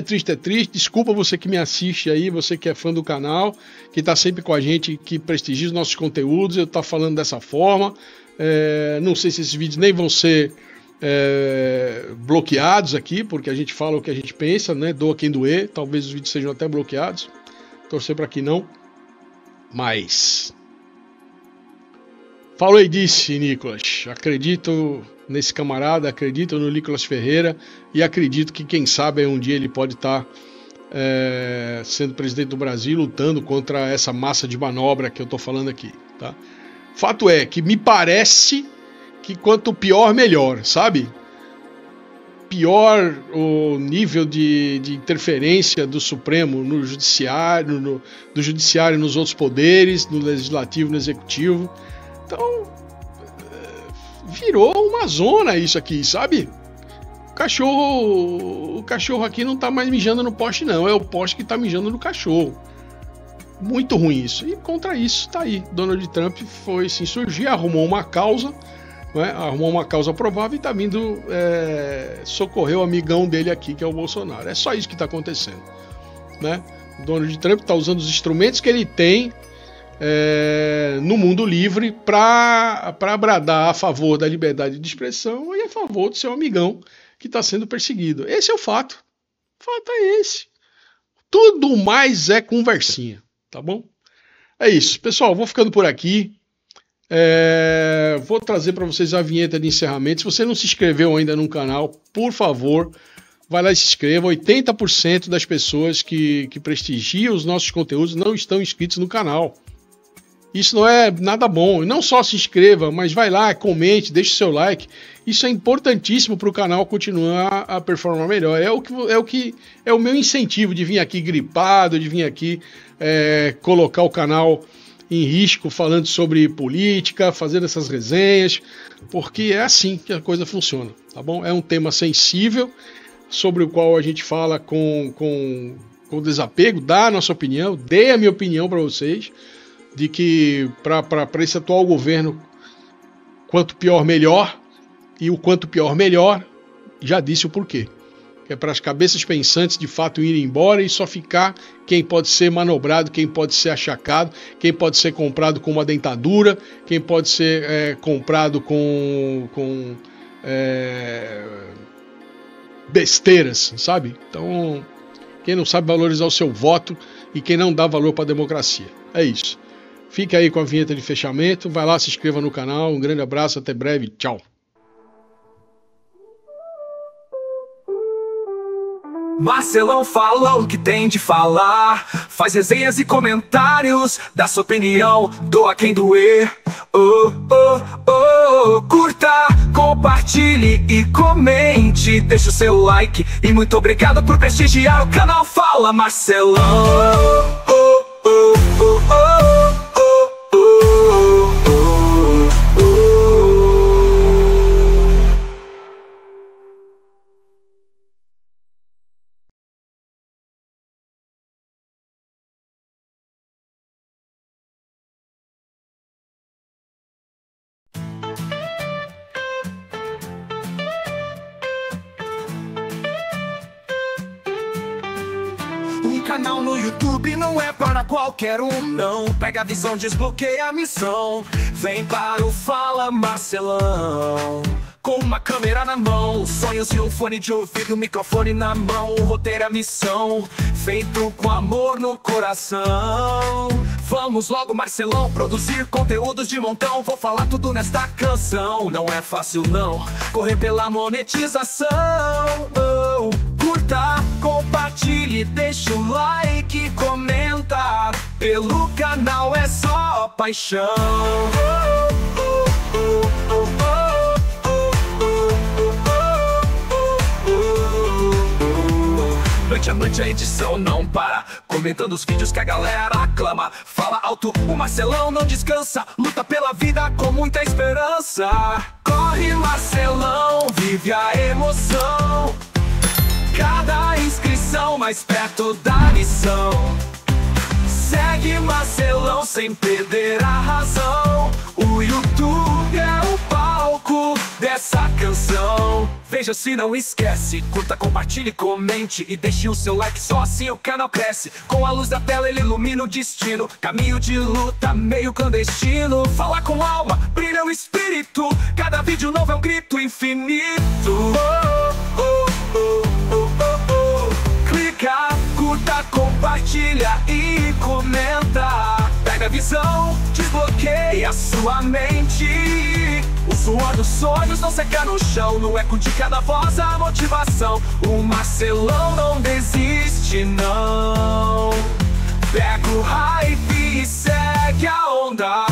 Desculpa você que me assiste aí, você que é fã do canal, que tá sempre com a gente, que prestigia os nossos conteúdos. Eu tô falando dessa forma. Não sei se esses vídeos nem vão ser bloqueados aqui, porque a gente fala o que a gente pensa, né? Doa quem doer. Talvez os vídeos sejam até bloqueados. Torcer para que não. Mas Falou e disse, Nicolas. Acredito nesse camarada, acredito no Nicolas Ferreira e acredito que, quem sabe, um dia ele pode estar sendo presidente do Brasil, lutando contra essa massa de manobra que eu estou falando aqui. Tá? Fato é que me parece que quanto pior, melhor, sabe? Pior o nível de interferência do Supremo no Judiciário, do Judiciário nos outros poderes, no Legislativo, no Executivo. Então, virou uma zona isso aqui, sabe? O cachorro aqui não tá mais mijando no poste, não. É o poste que tá mijando no cachorro. Muito ruim isso. E contra isso tá aí. Donald Trump foi se insurgir, arrumou uma causa, né? Arrumou uma causa provável e tá vindo socorrer o amigão dele aqui, que é o Bolsonaro. É só isso que tá acontecendo, né? Donald Trump tá usando os instrumentos que ele tem no mundo livre para bradar a favor da liberdade de expressão e a favor do seu amigão que está sendo perseguido. Esse é o fato. O fato é esse. Tudo mais é conversinha, tá bom? É isso. Pessoal, vou ficando por aqui. Vou trazer para vocês a vinheta de encerramento. Se você não se inscreveu ainda no canal, por favor, vai lá e se inscreva. 80% das pessoas que prestigiam os nossos conteúdos não estão inscritos no canal. Isso não é nada bom. Não só se inscreva, mas vai lá, comente, deixe seu like. Isso é importantíssimo para o canal continuar a performar melhor. É o meu incentivo de vir aqui gripado, de vir aqui colocar o canal em risco, falando sobre política, fazendo essas resenhas, porque é assim que a coisa funciona, tá bom? É um tema sensível, sobre o qual a gente fala com desapego, dá a nossa opinião, dei a minha opinião para vocês, de que para esse atual governo, quanto pior, melhor, e o quanto pior, melhor, já disse o porquê. Que é para as cabeças pensantes de fato irem embora e só ficar quem pode ser manobrado, quem pode ser achacado, quem pode ser comprado com uma dentadura, quem pode ser comprado com besteiras, sabe? Então, quem não sabe valorizar o seu voto e quem não dá valor para a democracia. É isso. Fique aí com a vinheta de fechamento. Vai lá, se inscreva no canal. Um grande abraço, até breve. Tchau. Marcelão fala o que tem de falar, faz resenhas e comentários, dá sua opinião, doa quem doer. Curta, compartilhe e comente, deixa o seu like. E muito obrigado por prestigiar o canal Fala Marcelão. Canal no YouTube não é para qualquer um, não. Pega a visão, desbloqueia a missão. Vem para o Fala Marcelão. Com uma câmera na mão, sonhos e um fone de ouvido, microfone na mão. O roteiro é a missão, feito com amor no coração. Vamos logo, Marcelão, produzir conteúdos de montão. Vou falar tudo nesta canção. Não é fácil não, correr pela monetização. Curta, compartilhe, deixa o like, comenta. Pelo canal é só paixão. Noite a noite a edição não para, comentando os vídeos que a galera aclama. Fala alto, o Marcelão não descansa, luta pela vida com muita esperança. Corre Marcelão, vive a emoção, cada inscrição mais perto da missão. Segue Marcelão sem perder a razão. O YouTube é o palco dessa canção. Veja se não esquece, curta, compartilhe, comente e deixe o seu like, só assim o canal cresce. Com a luz da tela ele ilumina o destino, caminho de luta meio clandestino. Fala com alma, brilha o espírito, cada vídeo novo é um grito infinito. Clica, curta, compartilha e comenta. Pega a visão, desbloqueia clareia sua mente. O suor dos sonhos não seca no chão, no eco de cada voz a motivação. O Marcelão não desiste não. Pega o hype e segue a onda.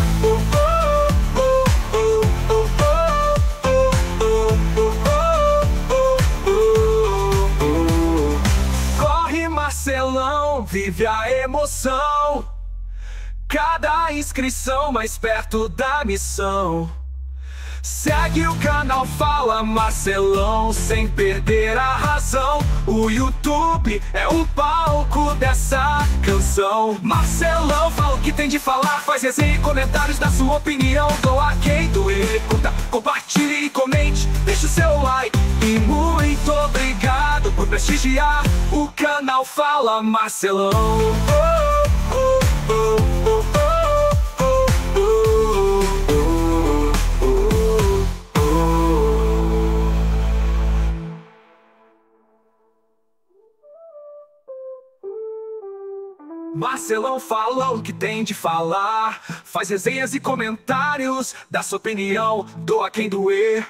Corre Marcelão, vive a emoção. Cada inscrição mais perto da missão. Segue o canal Fala Marcelão sem perder a razão. O YouTube é o palco dessa canção. Marcelão fala o que tem de falar, faz resenha e comentários da sua opinião. Doa quem doer, curta, compartilhe e comente, deixa o seu like. E muito obrigado por prestigiar o canal Fala Marcelão. Marcelão fala o que tem de falar, faz resenhas e comentários, dá sua opinião, doa quem doer.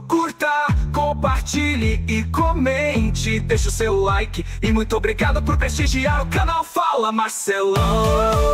Curta, compartilhe e comente, deixa o seu like. E muito obrigado por prestigiar o canal Fala Marcelão.